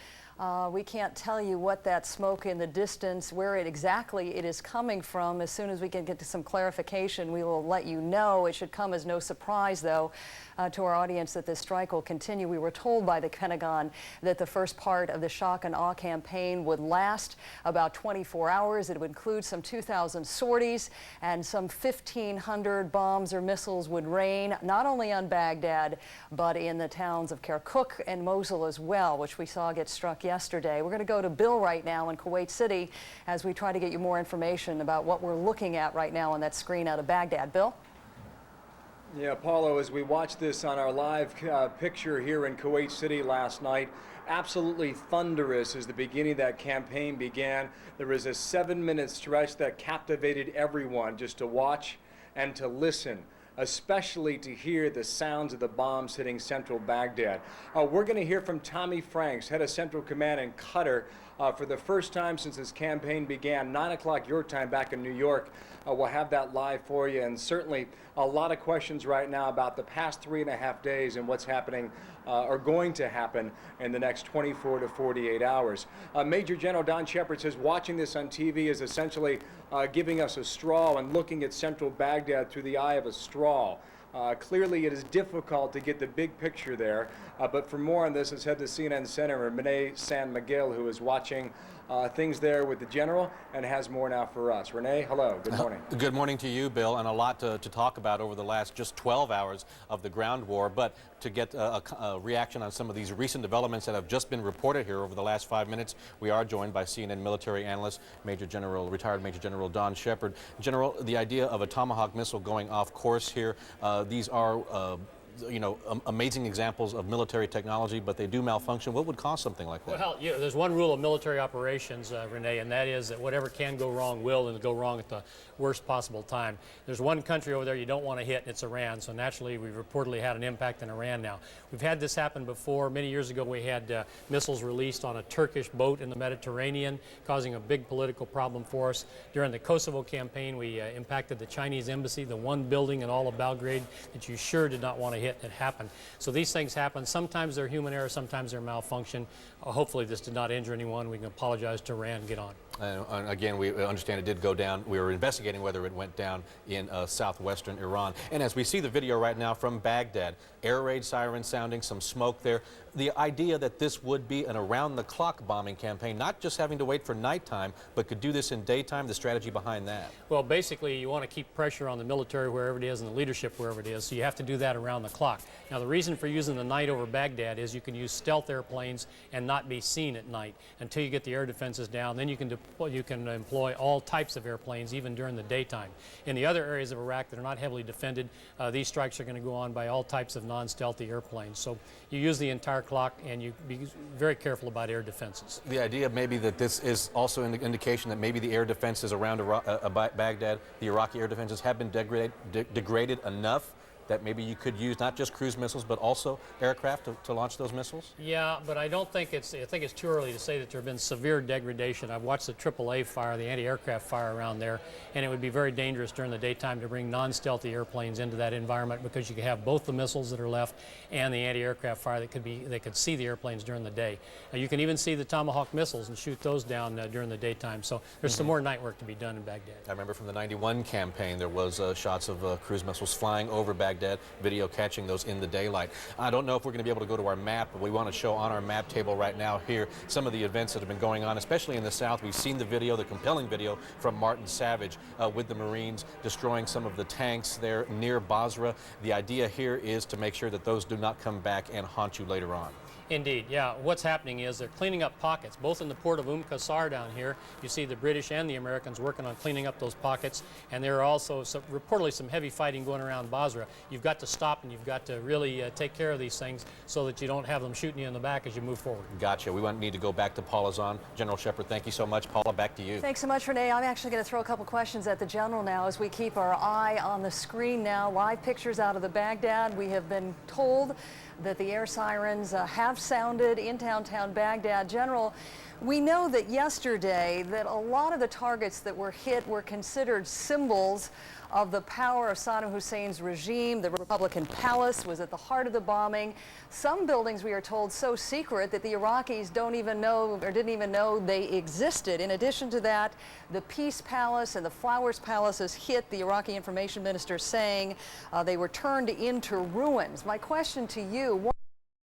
We can't tell you what that smoke in the distance, where exactly it is coming from. As soon as we can get to some clarification, we will let you know. It should come as no surprise, though, to our audience that this strike will continue. We were told by the Pentagon that the first part of the shock and awe campaign would last about 24 hours. It would include some 2,000 sorties, and some 1,500 bombs or missiles would rain not only on Baghdad, but in the towns of Kirkuk and Mosul as well, which we saw get struck yesterday. We're going to go to Bill right now in Kuwait City as we try to get you more information about what we're looking at right now on that screen out of Baghdad. Bill? Yeah, Paulo, as we watch this on our live picture here in Kuwait City last night, absolutely thunderous as the beginning of that campaign began. There was a 7-minute stretch that captivated everyone just to watch and to listen, especially to hear the sounds of the bombs hitting central Baghdad. We're going to hear from Tommy Franks, head of Central Command in Qatar, for the first time since this campaign began, 9 o'clock your time back in New York. We'll have that live for you, and certainly a lot of questions right now about the past 3.5 days and what's happening or going to happen in the next 24 to 48 hours. Major General Don Shepard says watching this on TV is essentially giving us a straw and looking at central Baghdad through the eye of a straw. Clearly, it is difficult to get the big picture there, but for more on this, let's head to CNN Senator Renee San Miguel, who is watching things there with the general and has more now for us. Renee, hello. Good morning. Good morning to you, Bill, and a lot to talk about over the last just 12 hours of the ground war. But to get a reaction on some of these recent developments that have just been reported here over the last 5 minutes, we are joined by CNN military analyst, retired Major General Don Shepard. General, the idea of a Tomahawk missile going off course here, these are amazing examples of military technology, but they do malfunction. What would cause something like that? Well, there's one rule of military operations, Renee, and that is that whatever can go wrong will, and go wrong at the worst possible time. There's one country over there you don't want to hit, and it's Iran. So naturally, we've reportedly had an impact in Iran now. We've had this happen before. Many years ago, we had missiles released on a Turkish boat in the Mediterranean, causing a big political problem for us. During the Kosovo campaign, we impacted the Chinese embassy, the one building in all of Belgrade that you sure did not want to hit. It happened. So these things happen. Sometimes they're human error, sometimes they're malfunction. Hopefully this did not injure anyone. We can apologize to Iran and get on. Again, we understand it did go down. We were investigating whether it went down in southwestern Iran. And as we see the video right now from Baghdad, air raid sirens sounding, some smoke there. The idea that this would be an around-the-clock bombing campaign, not just having to wait for nighttime, but could do this in daytime, the strategy behind that? Well, basically, you want to keep pressure on the military wherever it is and the leadership wherever it is, so you have to do that around the clock. Now, the reason for using the night over Baghdad is you can use stealth airplanes and not be seen at night until you get the air defenses down. Then you can employ all types of airplanes, even during the daytime. In the other areas of Iraq that are not heavily defended, these strikes are going to go on by all types of non-stealthy airplanes. So you use the entire clock, and you be very careful about air defenses. The idea maybe that this is also an indication that maybe the air defenses around Baghdad, the Iraqi air defenses, have been degraded enough that maybe you could use not just cruise missiles but also aircraft to launch those missiles? Yeah, but I think it's too early to say that there have been severe degradation. I've watched the AAA fire, the anti-aircraft fire around there, and it would be very dangerous during the daytime to bring non-stealthy airplanes into that environment, because you could have both the missiles that are left and the anti-aircraft fire that could see the airplanes during the day. You can even see the Tomahawk missiles and shoot those down during the daytime. So there's some more night work to be done in Baghdad. I remember from the '91 campaign there was shots of cruise missiles flying over Baghdad, video catching those in the daylight. I don't know if we're going to be able to go to our map, but we want to show on our map table right now here some of the events that have been going on, especially in the south. We've seen the video, the compelling video from Martin Savage with the Marines destroying some of the tanks there near Basra. The idea here is to make sure that those do not come back and haunt you later on. Indeed, yeah. What's happening is they're cleaning up pockets, both in the port of Qasr down here. You see the British and the Americans working on cleaning up those pockets, and there are also reportedly some heavy fighting going around Basra. You've got to stop, and you've got to really take care of these things so that you don't have them shooting you in the back as you move forward. Gotcha. We need to go back to Paula Zahn. General Shepard, thank you so much. Paula, back to you. Thanks so much, Renee. I'm actually going to throw a couple questions at the General now as we keep our eye on the screen now. Live pictures out of the Baghdad. We have been told that the air sirens have sounded in downtown Baghdad. General, we know that yesterday that a lot of the targets that were hit were considered symbols of the power of Saddam Hussein's regime. The Republican Palace was at the heart of the bombing. Some buildings, we are told, so secret that the Iraqis don't even know or didn't even know they existed. In addition to that, the Peace Palace and the Flowers Palaces hit, the Iraqi information minister saying they were turned into ruins. My question to you,